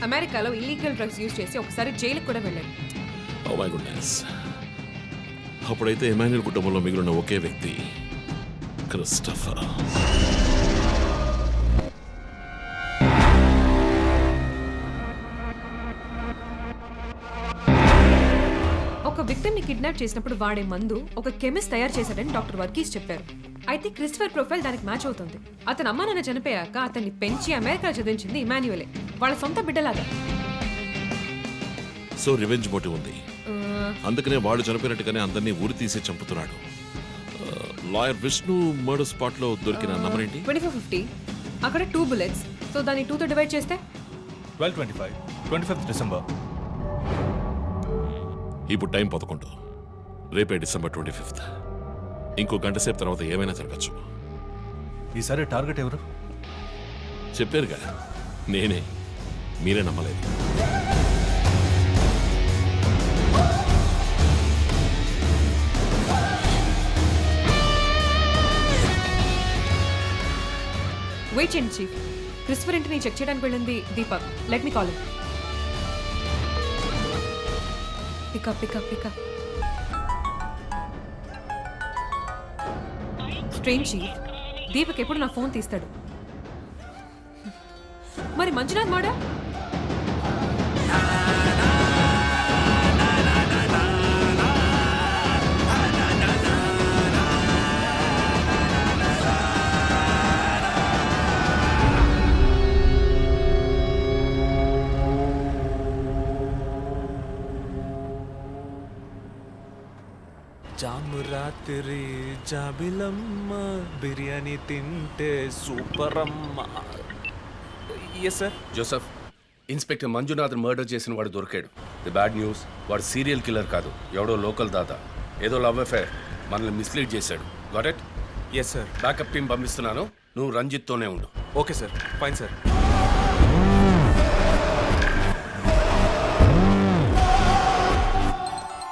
అమెరికాలో ఇల్లీగల్ డ్రగ్స్ యూజ్ చేసి ఒకసారి జైలుకి కూడా వెళ్ళాడు. Oh my goodness. అప్పుడైతే ఎమాన్యుయల్ కుటుంబంలో మిగిలిన ఒకే వ్యక్తి క్రిస్టఫర్. ఒక విక్టిమ్ ని కిడ్నాప్ చేసినప్పుడు వాడే మందు ఒక కెమిస్ట్ తయారు చేశాడని డాక్టర్ వర్గీస్ చెప్పారు. అయితే క్రిస్టఫర్ ప్రొఫైల్ దానికి మ్యాచ్ అవుతుంది. అతను అమ్మ నాన్న చనిపోయాక అతన్ని పెంచి అమెరికా చదివించింది ఇమాన్యుయలే, వాళ్ళ సొంత బిడ్డలాగా. సో రివెంజ్ మోటివ్ ఉంది, అందుకనే వాడు చనిపోయినట్టుగానే అందరినీ ఊరి తీసి చంపుతున్నాడు. లాయర్ విష్ణు మర్డర్ స్పాట్ లో దొరికిన నంబర్ ఏంటి? 2450. అక్కడ 2 bullets. సో దాన్ని 2తో డివైడ్ చేస్తే 12/25. 25th December. ఇప్పుడు టైం 11. రేపే డిసెంబర్ 25th. ఇంకో గంట సేపు తర్వాత ఏమైనా జరగచ్చు. ఈసారి టార్గెట్ ఎవరు? చెప్పారుగా, నేనే. మీరే నమ్మలేదు. వెయిట్ చేయండి చీఫ్. క్రిస్టఫర్ ఇంటిని చెక్ చేయడానికి వెళ్ళింది Deepak. Let me call him. Pick up pick up pick up. Strange chief, Deepak ఎప్పుడు నా ఫోన్ తీస్తాడు. మరి మంజునాథ్ మాడా? జాము రాత్రి జాబిలమ్మ బిర్యానీ తింటే సూపర్ అమ్మ. Yes sir. Joseph, inspector Manjunath murder చేసిన వాడు దొరికాడు. ది బ్యాడ్ న్యూస్, వాడు సీరియల్ కిల్లర్ కాదు, ఎవడో లోకల్ దాదా. ఏదో లవ్ అఫైర్, మనల్ని మిస్లీడ్ చేశాడు. Got it? Yes sir. Backup team పంపిస్తున్నాను, నువ్వు రంజిత్తోనే ఉండు. Okay sir, fine sir.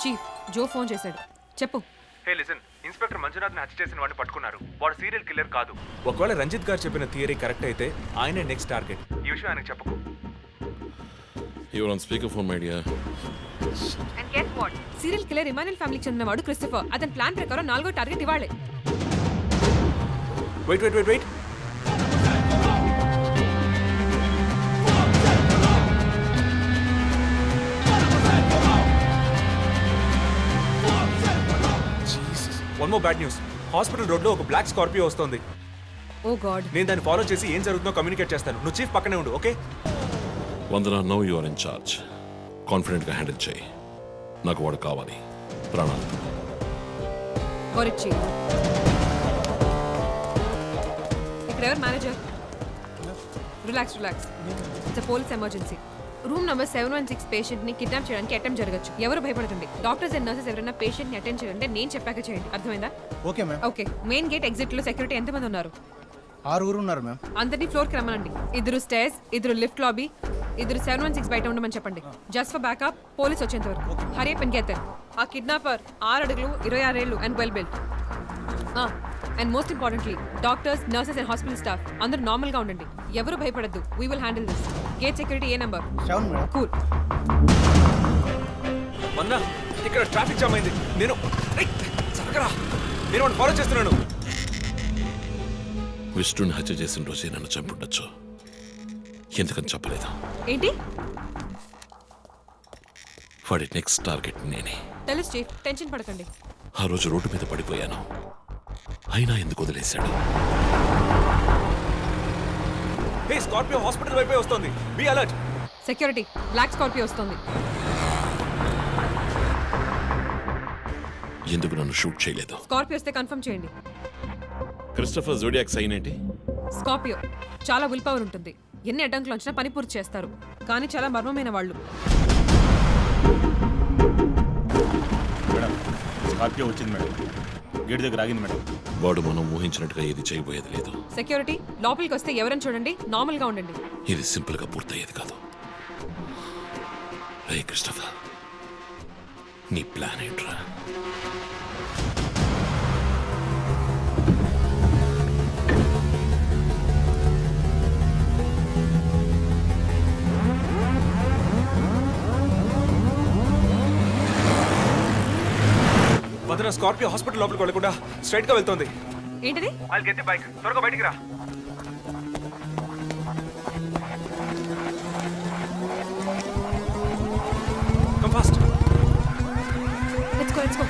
Chief, Joe phone చేశాడు. చెప్పు. హే లిసన్, ఇన్స్పెక్టర్ మంజునాథ్ని హత్య చేసిన వాడిని పట్టుకున్నారు. వాడు సీరియల్ కిల్లర్ కాదు. ఒకవేళ రంజిత్ గారు చెప్పిన థియరీ కరెక్ట్ అయితే ఆయనే నెక్స్ట్ టార్గెట్. ఈ విషయం ఆయనకు చెప్పకు. You're on speaker phone my dear. And guess what? Serial killer Emmanuel ఫ్యామిలీకి చెందినవాడు క్రిస్టఫర్. అతని ప్లాన్ ప్రకారం 4వ టార్గెట్ ఇవాళే. Wait wait wait wait. One more bad news. Hospital road లో ఒక బ్లాక్ స్కార్పియో వస్తుంది. Oh god. నేను దాన్ని ఫాలో చేసి ఏం జరుగుతుందో కమ్యూనికేట్ చేస్తాను. నువ్వు చీఫ్ పక్కనే ఉండు, okay? Vandana, no you are in charge. కాన్ఫిడెంట్గా హ్యాండిల్ చేయి. నాకు వాడు కావాలి, ప్రాణాలు. గోరిచ్చి. ఇక్కడ ఎవరు manager? Relax relax. It's police emergency. Room number 716 patient ని కిడ్నాప్ చేయడానికి అటెంప్ట్ జరగచ్చు. ఎవరు భయపడకండి. డాక్టర్స్ అండ్ నర్సెస్ ఎవరైనా పేషెంట్ ని అటెండ్ చేయాలంటే నేను చెప్పాక చేయండి. అర్థమైందా? Okay ma'am. Okay. Main gate exit లో సెక్యూరిటీ ఎంతమంది ఉన్నారు? 6 ఉన్నారు మ్యామ్. అందరినీ ఫ్లోర్ కి రమ్మనండి. 2 స్టేర్స్, 2 లిఫ్ట్ లాబీ, 2 716 బయట ఉండమని చెప్పండి. జస్ట్ ఫర్ బ్యాకప్, పోలీస్ వచ్చేంత వరకు. Hurry up and get there. ఆ కిడ్నాపర్ 6 అడుగులు 26 ఏళ్ళు and well built. And most importantly doctors, nurses and hospital staff అందరూ నార్మల్ గా ఉండండి. ఎవరు భయపడద్దు. We will handle this. Gate security ఏ నెంబర్? 7 మేడం. కూల్. మొన్న ఇక్కడ ట్రాఫిక్ జామ్ అయింది. నేను చక్కరా, నేను వాడిని ఫాలో చేస్తున్నాను. విష్ణుని హత్య చేసిన రోజే నన్ను చంపుండొచ్చు. ఎందుకని చెప్పలేదు? ఏంటి? వాడి నెక్స్ట్ టార్గెట్ నేనే. తెలుసు చీఫ్, టెన్షన్ పడకండి. ఆ రోజు రోడ్డు మీద పడిపోయాను, అయినా ఎందుకు వదిలేశాడు? హే, స్కార్పియో హాస్పిటల్ వైపే వస్తుంది. Be alert. Security, black Scorpio వస్తుంది. ఎందుకు నన్ను షూట్ చేయలేదు? స్కార్పియో వస్తే కన్ఫర్మ్ చేయండి. క్రిస్టఫర్ జోడియాక్ సైన్ ఏంటి? స్కార్పియో చాలా విల్ పవర్ ఉంటుంది. ఎన్ని అడ్డంకులు వచ్చినా పని పూర్తి చేస్తారు. కానీ చాలా మర్మమైన వాళ్ళు. మేడం, స్కార్పియో వచ్చింది మేడం. గేట్ దగ్గర ఆగింది మేడం. వాడు మనం ఊహించినట్టుగా ఏది చేయబోయేది లేదు. సెక్యూరిటీ, లోపలికి వస్తే ఎవరని చూడండి. నార్మల్ గా ఉండండి. ఇది సింపుల్ గా పూర్తయ్యేది కాదు. రే క్రిస్టఫర్, నీ ప్లాన్ ఏంట్రా? వదన, స్కార్పియో హాస్పిటల్ లోపలికి వెళ్ళకుండా స్ట్రైట్ గా వెళ్తుంది. ఏంటిది? I'll get the bike. త్వరగా బయటికి రా. Come fast. Let's go, let's go.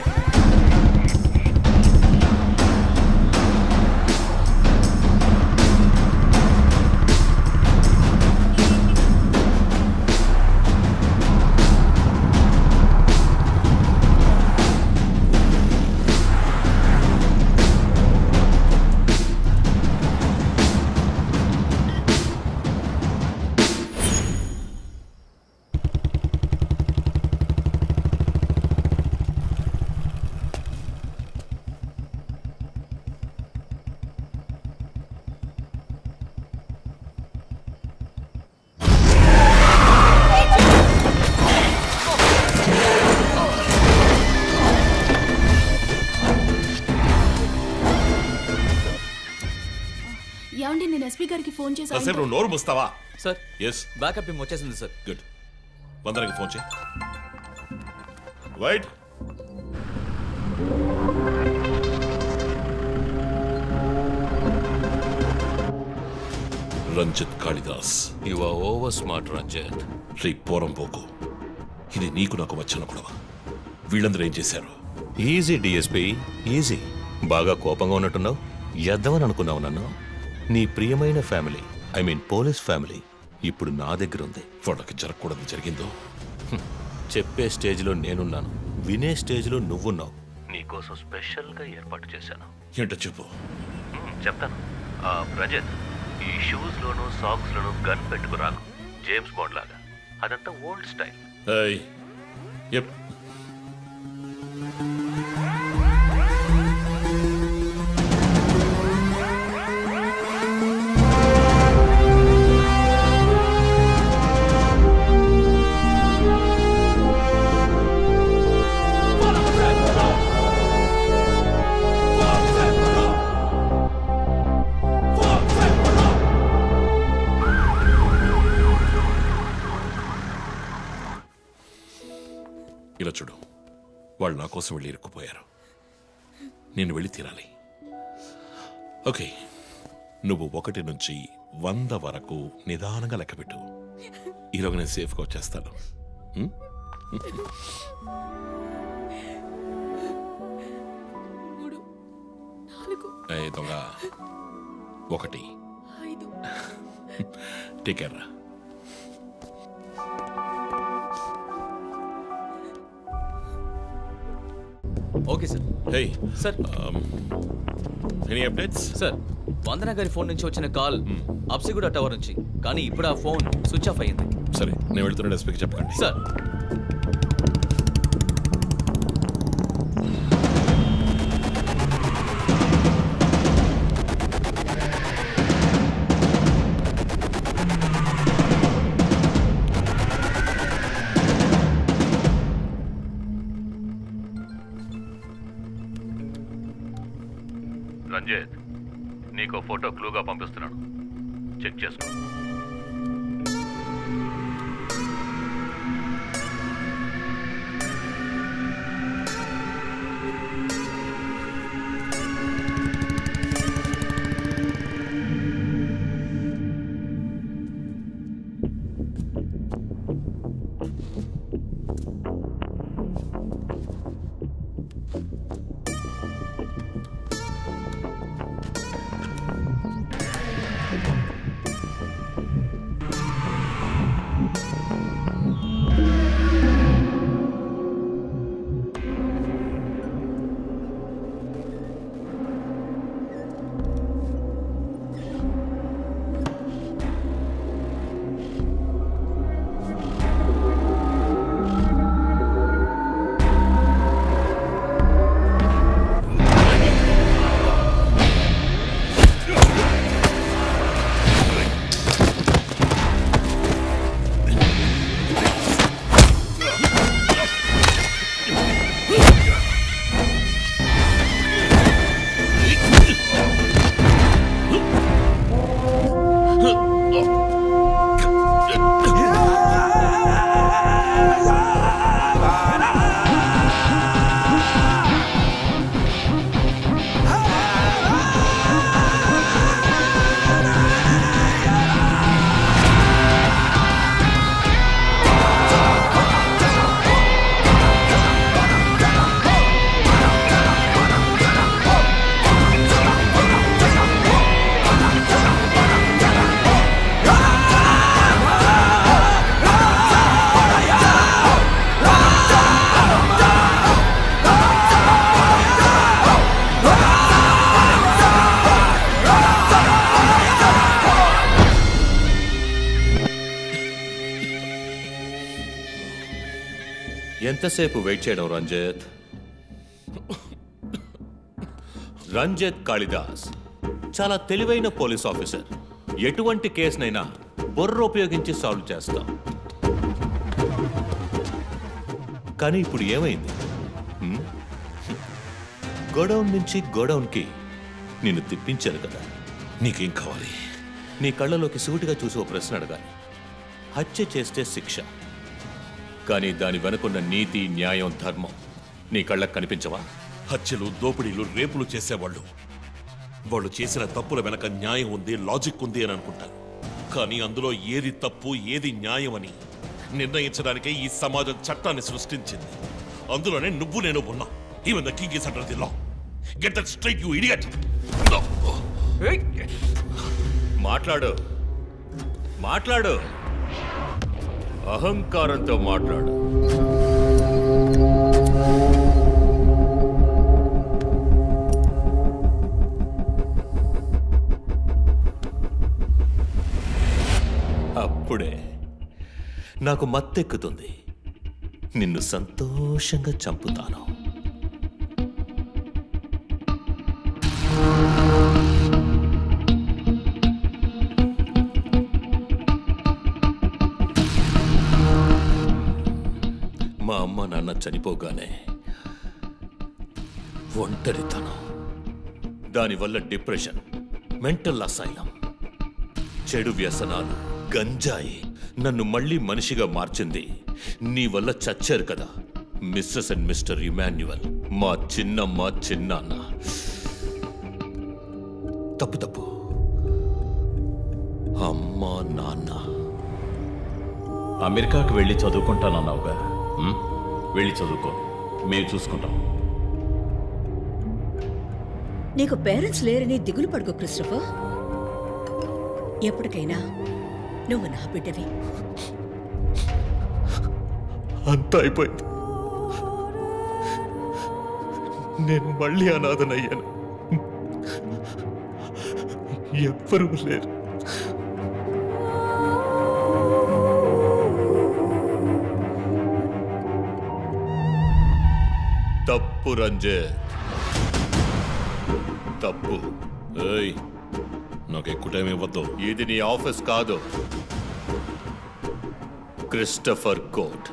ఏమండి, నేను ఎస్పీ గారికి ఫోన్ చేశాను. కాసేపు నువ్వు నోరు మూస్తావా? సార్, ఎస్, బ్యాకప్ టీం వచ్చేసింది సార్. గుడ్. వందనకి ఫోన్ చేయి. Wait. Ranjith Kalidas. You are over smart Ranjith. రీ పోరంపోకు, ఇది నీకు నాకు వచ్చిన గొడవ. వీళ్ళందరూ ఏం చేశారు? Easy DSP, easy. బాగా కోపంగా ఉన్నట్టున్నావు. ఎద్దామని అనుకున్నావు నన్ను. నీ ప్రియమైన family, I mean police family, ఇప్పుడు నా దగ్గర ఉంది. వాళ్ళకి జరగకూడదు జరిగిందో. చెప్పే స్టేజ్లో నేనున్నాను, వినే స్టేజ్లో నువ్వున్నావు. నీకోసం స్పెషల్గా ఏర్పాటు చేశాను. ఏంటో చెప్పు. చెప్తాను. రజత్, ఈ షూస్లోను సాక్స్లోను గన్ పెట్టుకురాకు, జేమ్స్ బాండ్ లాగా. అదంతా ఓల్డ్ స్టైల్. ఇలా చూడు, వాళ్ళు నా కోసం వెళ్ళి ఇరుక్కుపోయారు. నేను వెళ్ళి తీరాలి. ఓకే, నువ్వు 1 నుంచి 100 వరకు నిదానంగా లెక్కపెట్టు. ఈలోగా నేను సేఫ్గా వచ్చేస్తాను. దొంగ 1 టేక్ రా. Okay sir. Hey sir, any updates? Sir, Vandana గారి ఫోన్ నుంచి వచ్చిన కాల్ అప్సిగూడ టవర్ నుంచి, కానీ ఇప్పుడు ఆ ఫోన్ స్విచ్ ఆఫ్ అయ్యింది. సరే, నేను వెళ్తున్న ఎస్పీకి చెప్పకండి. సార్. రంజిత్, నీకో ఫోటో క్లూగా పంపిస్తున్నాను, చెక్ చేసుకో. ఎంతసేపు వెయిట్ చేయడం రంజిత్? రంజిత్ కాళిదాస్ చాలా తెలివైన పోలీస్ ఆఫీసర్. ఎటువంటి కేసునైనా బుర్ర ఉపయోగించి సాల్వ్ చేస్తాం. కానీ ఇప్పుడు ఏమైంది? గోడౌన్ నుంచి గోడౌన్కి నిన్ను తిప్పించాను కదా. నీకేం కావాలి? నీ కళ్ళలోకి సూటిగా చూసి ఓ ప్రశ్న అడగాలి. హత్య చేస్తే శిక్ష, కానీ దాని వెనుకున్న నీతి, న్యాయం, ధర్మం నీ కళ్ళకు కనిపించవా? హత్యలు, దోపిడీలు, రేపులు చేసేవాళ్ళు వాళ్ళు చేసిన తప్పుల వెనక న్యాయం ఉంది, లాజిక్ ఉంది అని అనుకుంటారు. కానీ అందులో ఏది తప్పు, ఏది న్యాయం అని నిర్ణయించడానికే ఈ సమాజం చట్టాన్ని సృష్టించింది. అందులోనే నువ్వు నేను ఉన్నా. Even the king is under the law. Get that straight, you idiot. మాట్లాడు, మాట్లాడు, అహంకారంతో మాట్లాడు. అప్పుడే నాకు మత్తెక్కుతుంది. నిన్ను సంతోషంగా చంపుతాను. మా అమ్మ నాన్న చనిపోగానే ఒంటరితనం, దానివల్ల డిప్రెషన్, మెంటల్ అసైలం, చెడు వ్యసనాలు, గంజాయి నన్ను మళ్ళీ మనిషిగా మార్చింది. నీ వల్ల చచ్చారు కదా మిస్సెస్ అండ్ మిస్టర్ ఇమాన్యువల్, మా చిన్నమ్మ చిన్నాన్న. తప్పు అమ్మా నాన్న. అమెరికాకు వెళ్ళి చదువుకుంటానన్నావుగా, వెళ్ళి చదువుకో, మేము చూసుకుంటాం. నీకు పేరెంట్స్ లేరని దిగులు పడుకో క్రిస్టఫర్. ఎప్పటికైనా నువ్వు నా బిడ్డవి. అంతా అయిపోయింది. నేను మళ్ళీ అనాథనయ్యాను. ఎవ్వరూ లేరు. తప్పు రంజిత్, తప్పు. ఏయ్, నాకు ఎక్కువ టైం ఇవ్వద్దు. ఇది నీ ఆఫీస్ కాదు, క్రిస్టఫర్ కోర్ట్.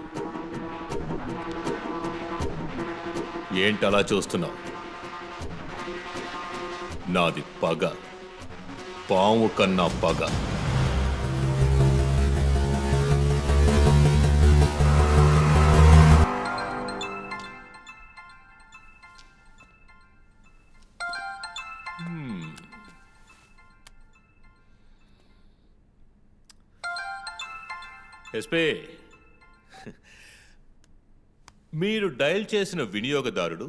ఏంటలా చూస్తున్నావు? నాది పగ, పాము కన్నా పగ. ఎస్పీ, మీరు డయల్ చేసిన వినియోగదారుడు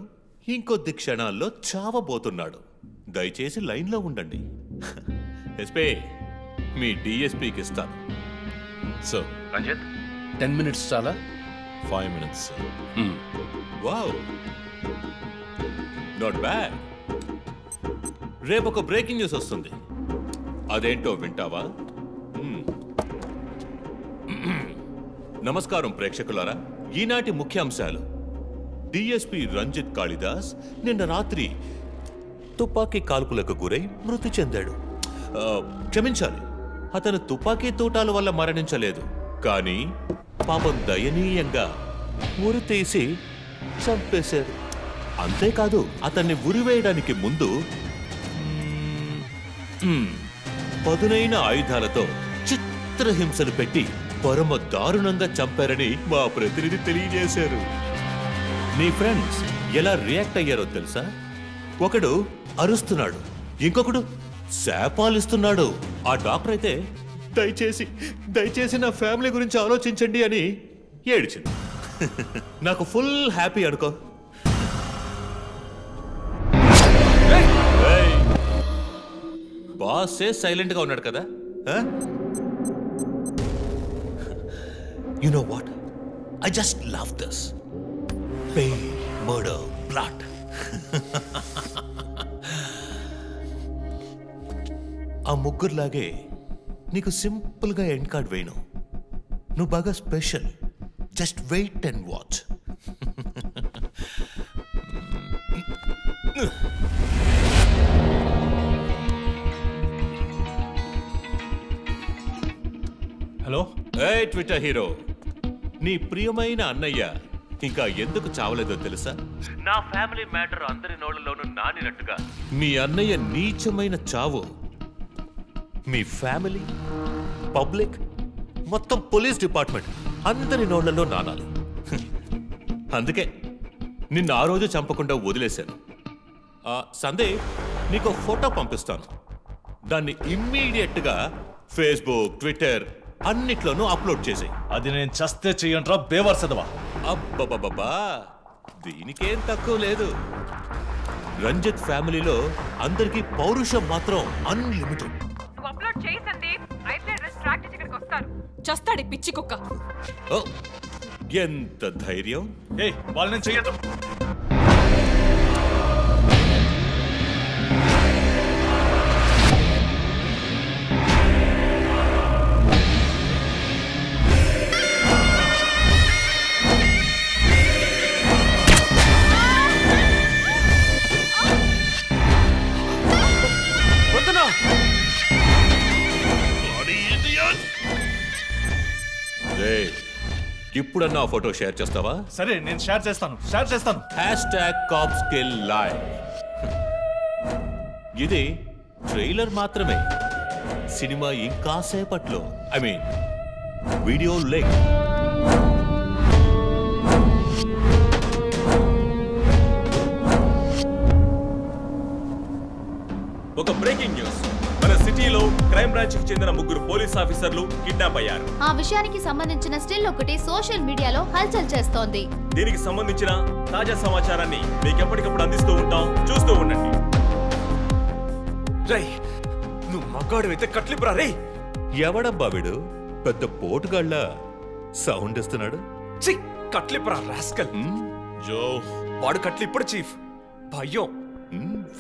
ఇంకొద్ది క్షణాల్లో చావబోతున్నాడు. దయచేసి లైన్లో ఉండండి. ఎస్పీ, మీ డిఎస్పీకి ఇస్తాను. సార్ రంజిత్, 10 minutes చాలా? 5 minutes. Wow, not bad. రేపు ఒక బ్రేకింగ్ న్యూస్ వస్తుంది. అదేంటో వింటావా? నమస్కారం ప్రేక్షకులారా. ఈనాటి ముఖ్యాంశాలు: డిఎస్పీ రంజిత్ కాళిదాస్ నిన్న రాత్రి తుపాకీ కాల్పులకు గురై మృతి చెందాడు. క్షమించాలి, అతను తుపాకీ తూటాల వల్ల మరణించలేదు, కానీ పాపం దయనీయంగా ఉరి తీసి చంపేశారు. అంతేకాదు, అతన్ని ఉరివేయడానికి ముందు పదునైన ఆయుధాలతో చిత్రహింసలు పెట్టి పరమ దారుణంగా చంపారని మా ప్రతినిధి తెలియజేశారు. నీ ఫ్రెండ్స్ ఎలా రియాక్ట్ అయ్యారో తెలుసా? ఒకడు అరుస్తున్నాడు, ఇంకొకడు శాపాలిస్తున్నాడు. ఆ డాక్టర్ అయితే దయచేసి నా ఫ్యామిలీ గురించి ఆలోచించండి అని ఏడ్చింది. నాకు ఫుల్ హ్యాపీ అనుకో. బాసే సైలెంట్ గా ఉన్నాడు కదా. You know what? I just love this. Pain, murder, blood. ఆ ముగ్గురులాగే నీకు సింపుల్గా ఎండ్ కార్డ్ వేయను. నువ్వు బాగా special. Just wait and watch. Hello. ఏ ట్విట్టర్ హీరో, నీ ప్రియమైన అన్నయ్య ఇంకా ఎందుకు చావలేదో తెలుసా? నా ఫ్యామిలీ మ్యాటర్ అందరి నోళ్ళలోనూ నానినట్టుగా మీ అన్నయ్య నీచమైన చావు మీ ఫ్యామిలీ, పబ్లిక్, మొత్తం పోలీస్ డిపార్ట్మెంట్ అందరి నోళ్లలో నానాలి. అందుకే నిన్ను ఆ రోజు చంపకుండా వదిలేశాను. సందేహ్, నీకు ఫోటో పంపిస్తాను. దాన్ని ఇమ్మీడియట్గా ఫేస్బుక్, ట్విట్టర్ అన్నిట్లోనూ అప్లోడ్ చేసాయి. అది నేను చస్తే చెయ్యంట్రా బేవర్సదవా. అబ్బబ్బబ్బా, దీనికేం తక్కువ లేదు. రంజిత్ ఫ్యామిలీలో అందరికీ పౌరుషం మాత్రం అన్లిమిటెడ్. చస్తాడి పిచ్చి కుక్క. ఎంత ధైర్యం! వాళ్ళని చెయ్యదు. ఇప్పుడన్నా ఆ ఫోటో షేర్ చేస్తావా? సరే నేను షేర్ చేస్తాను. #CopsKillLive. ఇది ట్రైలర్ మాత్రమే. సినిమా ఇంకాసేపట్లో, ఐ మీన్ వీడియో లెగ్. ఒక బ్రేకింగ్ న్యూస్. మన సిటీలో క్రైమ్ బ్రాంచ్ కి చెందిన 3 పోలీస్ ఆఫీసర్లు కిడ్నాప్ అయ్యారు. ఆ విషయానికి సంబంధించిన స్టిల్ ఒకటి సోషల్ మీడియాలో హల్చల్ చేస్తోంది. దీనికి సంబంధించిన తాజా సమాచారాన్ని మీకు ఎప్పటికప్పుడు అందిస్తూ ఉంటాం, చూస్తూ ఉండండి. రై నువ్వు మగాడు అయితే కట్లిపురా రే. ఎవడబ్బా వీడు? పెద్ద పోటుగాళ్ళ సౌండ్ ఇస్తున్నాడు. చి కట్లిపురా రాస్కల్. జో వాడు కట్లిప్పుడు చీఫ్. భయం.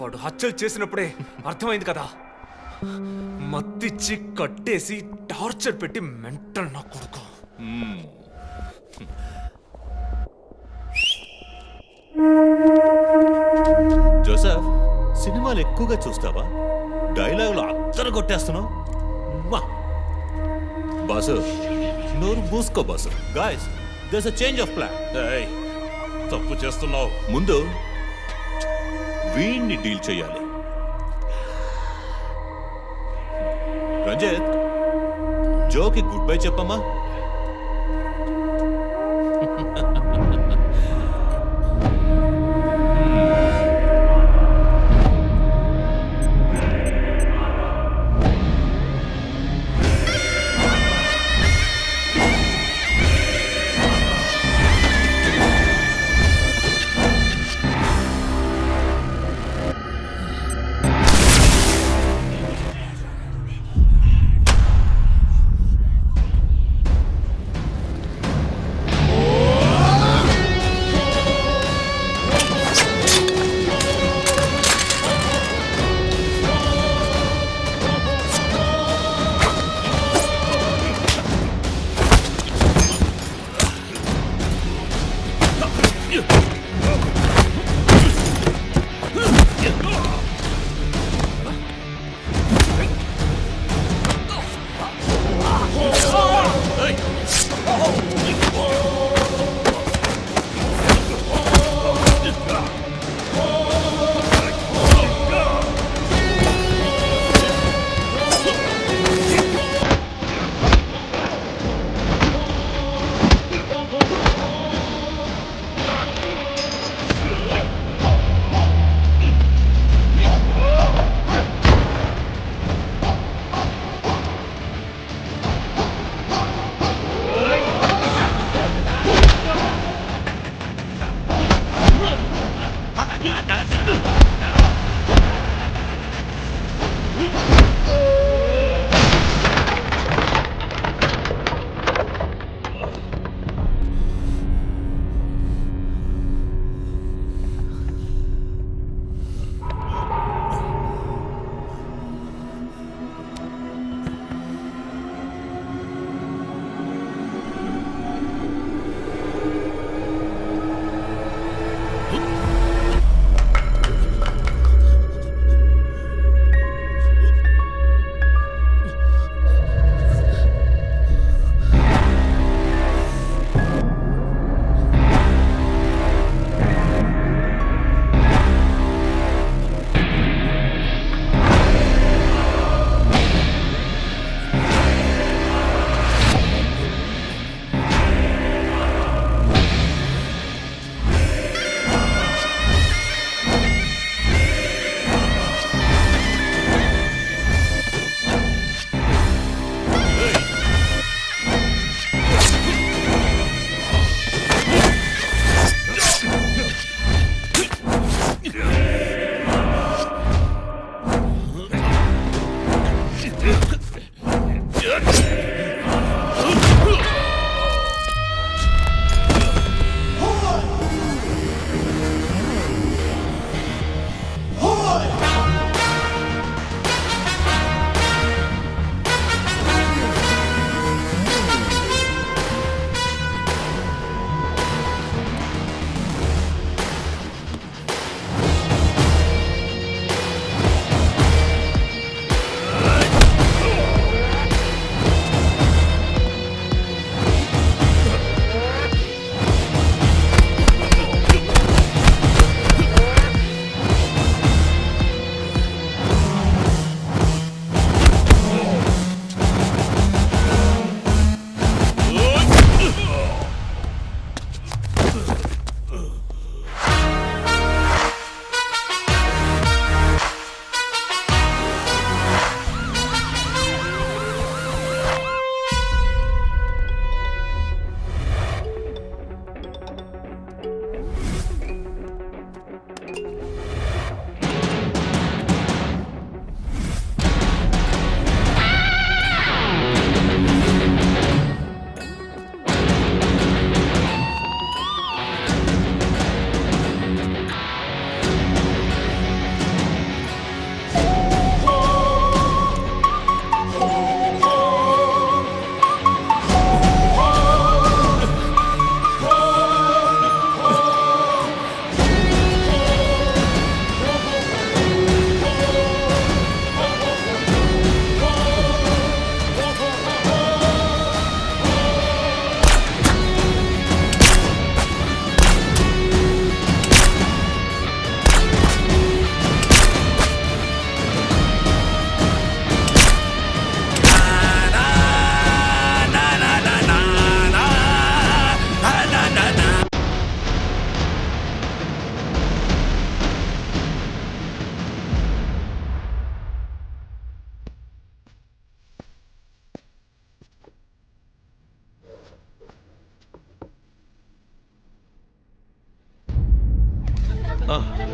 వాడు హత్యలు చేసినప్పుడే అర్థమైంది కదా. మత్తిచ్చి కట్టేసి టార్చర్ పెట్టి మెంటల్ నా కొడుకు. జోసెఫ్, సినిమాలు ఎక్కువగా చూస్తావా? డైలాగులు అత్తరు కొట్టేస్తున్నావు. బాసు నోరు మూసుకో boss. Guys, there's a change of plan. తప్పు చేస్తున్నావు. ముందు వీణ్ణి డీల్ చేయాలి. రంజిత్, జోకి గుడ్ బై చెప్పమ్మా.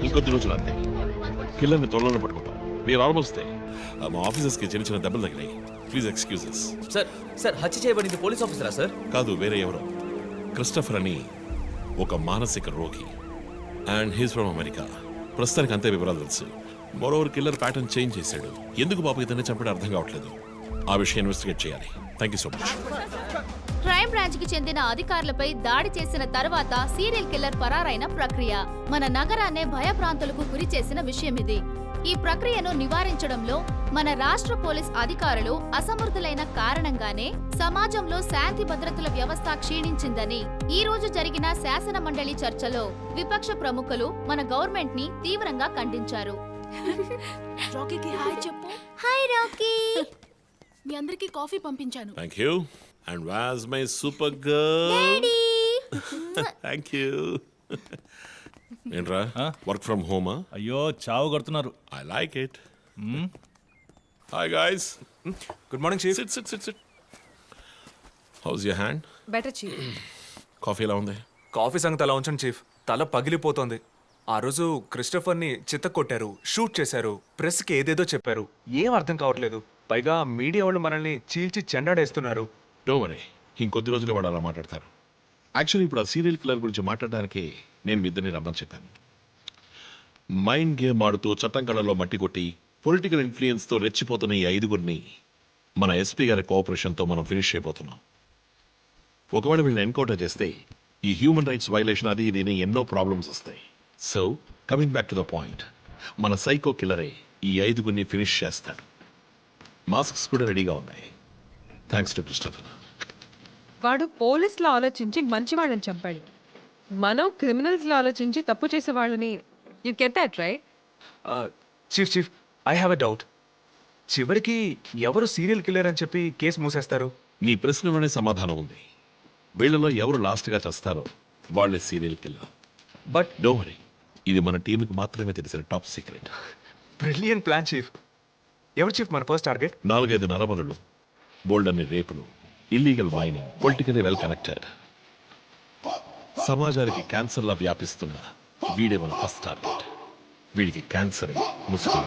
ఇంకొద్ది రోజులు అంతే కిల్లర్ని త్వరలోనే పట్టుకుంటాం మీరు ఆల్మోస్ట్ మా ఆఫీసర్స్కి చిన్న చిన్న దెబ్బలు తగిలాయి ప్లీజ్ ఎక్స్క్యూజెస్. సార్ హత్య చేయబడింది పోలీస్ ఆఫీసరా సార్? కాదు, వేరే ఎవరో. క్రిస్టఫర్ అని ఒక మానసిక రోగి అండ్ హీస్ ఫ్రమ్ అమెరికా. ప్రస్తుతానికి అంతే వివరాలు తెలుసు. మరోవర్ కిల్లర్ ప్యాటర్న్ చేంజ్ చేశాడు. ఎందుకు పాప ఇతన్ని చంపడం అర్థం కావట్లేదు. ఆ విషయం ఇన్వెస్టిగేట్ చేయాలి. Thank you so much. Crime branch కి చెందిన అధికారులపై దాడి చేసిన తర్వాత సీరియల్ కిల్లర్ పరారైన ప్రక్రియ మన నగరాన్నే భయభ్రాంతులకు గురి చేసిన విషయం ఇది. ఈ ప్రక్రియను నివారించడంలో మన రాష్ట్ర పోలీస్ అధికారులు అసమర్థులైన కారణంగానే సమాజంలో శాంతి భద్రతల వ్యవస్థ క్షీణించిందని ఈ రోజు జరిగిన శాసన మండలి చర్చలో విపక్ష ప్రముఖులు మన గవర్నమెంట్ ని తీవ్రంగా ఖండించారు. రాకీకి హాయ్ చెప్పు. Hi Rocky. మీ అందరికి కాఫీ పంపించాను. Thank you. And was my super girl. Thank you. ఏంట్రా వర్క్ ఫ్రమ్ హోమా? అయ్యో చావు కొడుతున్నారు. I like it. Hi guys. Good morning chief. Sit sit sit sit. How's your hand? Better chief. Coffee ఎలా ఉంది? కాఫీ సంగతి అలా ఉంచండి చీఫ్. తల పగిలిపోతోంది. ఆ రోజు క్రిస్టఫర్ని చిత్త కొట్టారు, షూట్ చేశారు, ప్రెస్కి ఏదేదో చెప్పారు. ఏం అర్థం కావట్లేదు. పైగా మీడియా వాళ్ళు మనల్ని చీల్చి చెండాడేస్తున్నారు. డోంట్ వరీ, ఇంకొద్ది రోజులు వాడు అలా మాట్లాడతారు. యాక్చువల్లీ ఇప్పుడు ఆ సీరియల్ కిల్లర్ గురించి మాట్లాడడానికి నేను మీ ఇద్దరిని రమ్మని చెప్పాను. మైండ్ గేమ్ ఆడుతూ చట్టం కళలో మట్టి కొట్టి పొలిటికల్ ఇన్ఫ్లుయెన్స్తో రెచ్చిపోతున్న ఈ 5గురిని మన ఎస్పీ గారి కోఆపరేషన్తో మనం ఫినిష్ అయిపోతున్నాం. ఒకవేళ వీళ్ళని ఎన్కౌంటర్ చేస్తే ఈ హ్యూమన్ రైట్స్ వైలేషన్ అది ఇది ఎన్నో ప్రాబ్లమ్స్ వస్తాయి. So coming back to the point, మన సైకో కిల్లరే ఈ 5గురిని ఫినిష్ చేస్తాడు. మాస్క్స్ కూడా రెడీగా ఉన్నాయి. Thanks to Christopher. వాడు పోలీసులో ఆలోచించి మంచివాళ్ళని చంపాడు. మనం క్రిమినల్స్లో ఆలోచించి తప్పు చేసే వాళ్ళని. You get that right? Chief I have a doubt. చివరికి ఎవరు సీరియల్ కిల్లర్ అని చెప్పి కేసు మూసేస్తారు? నీ ప్రశ్నలోనే సమాధానం ఉంది. వీళ్ళలో ఎవరు లాస్ట్గా చేస్తారో వాళ్ళే serial killer. But don't worry, ఇది మన టీంకి మాత్రమే తెలిసిన top secret. Brilliant plan chief. ఎవరు చీఫ్ మన ఫస్ట్ టార్గెట్? 4-5 నరబలులు, బోల్డ్ అనే రేపులు, illegal mining, politically well connected, సమాజానికి క్యాన్సర్లా వ్యాపిస్తున్న వీడే మన ఫస్ట్ టార్గెట్. వీడికి క్యాన్సర్ ముసుగు.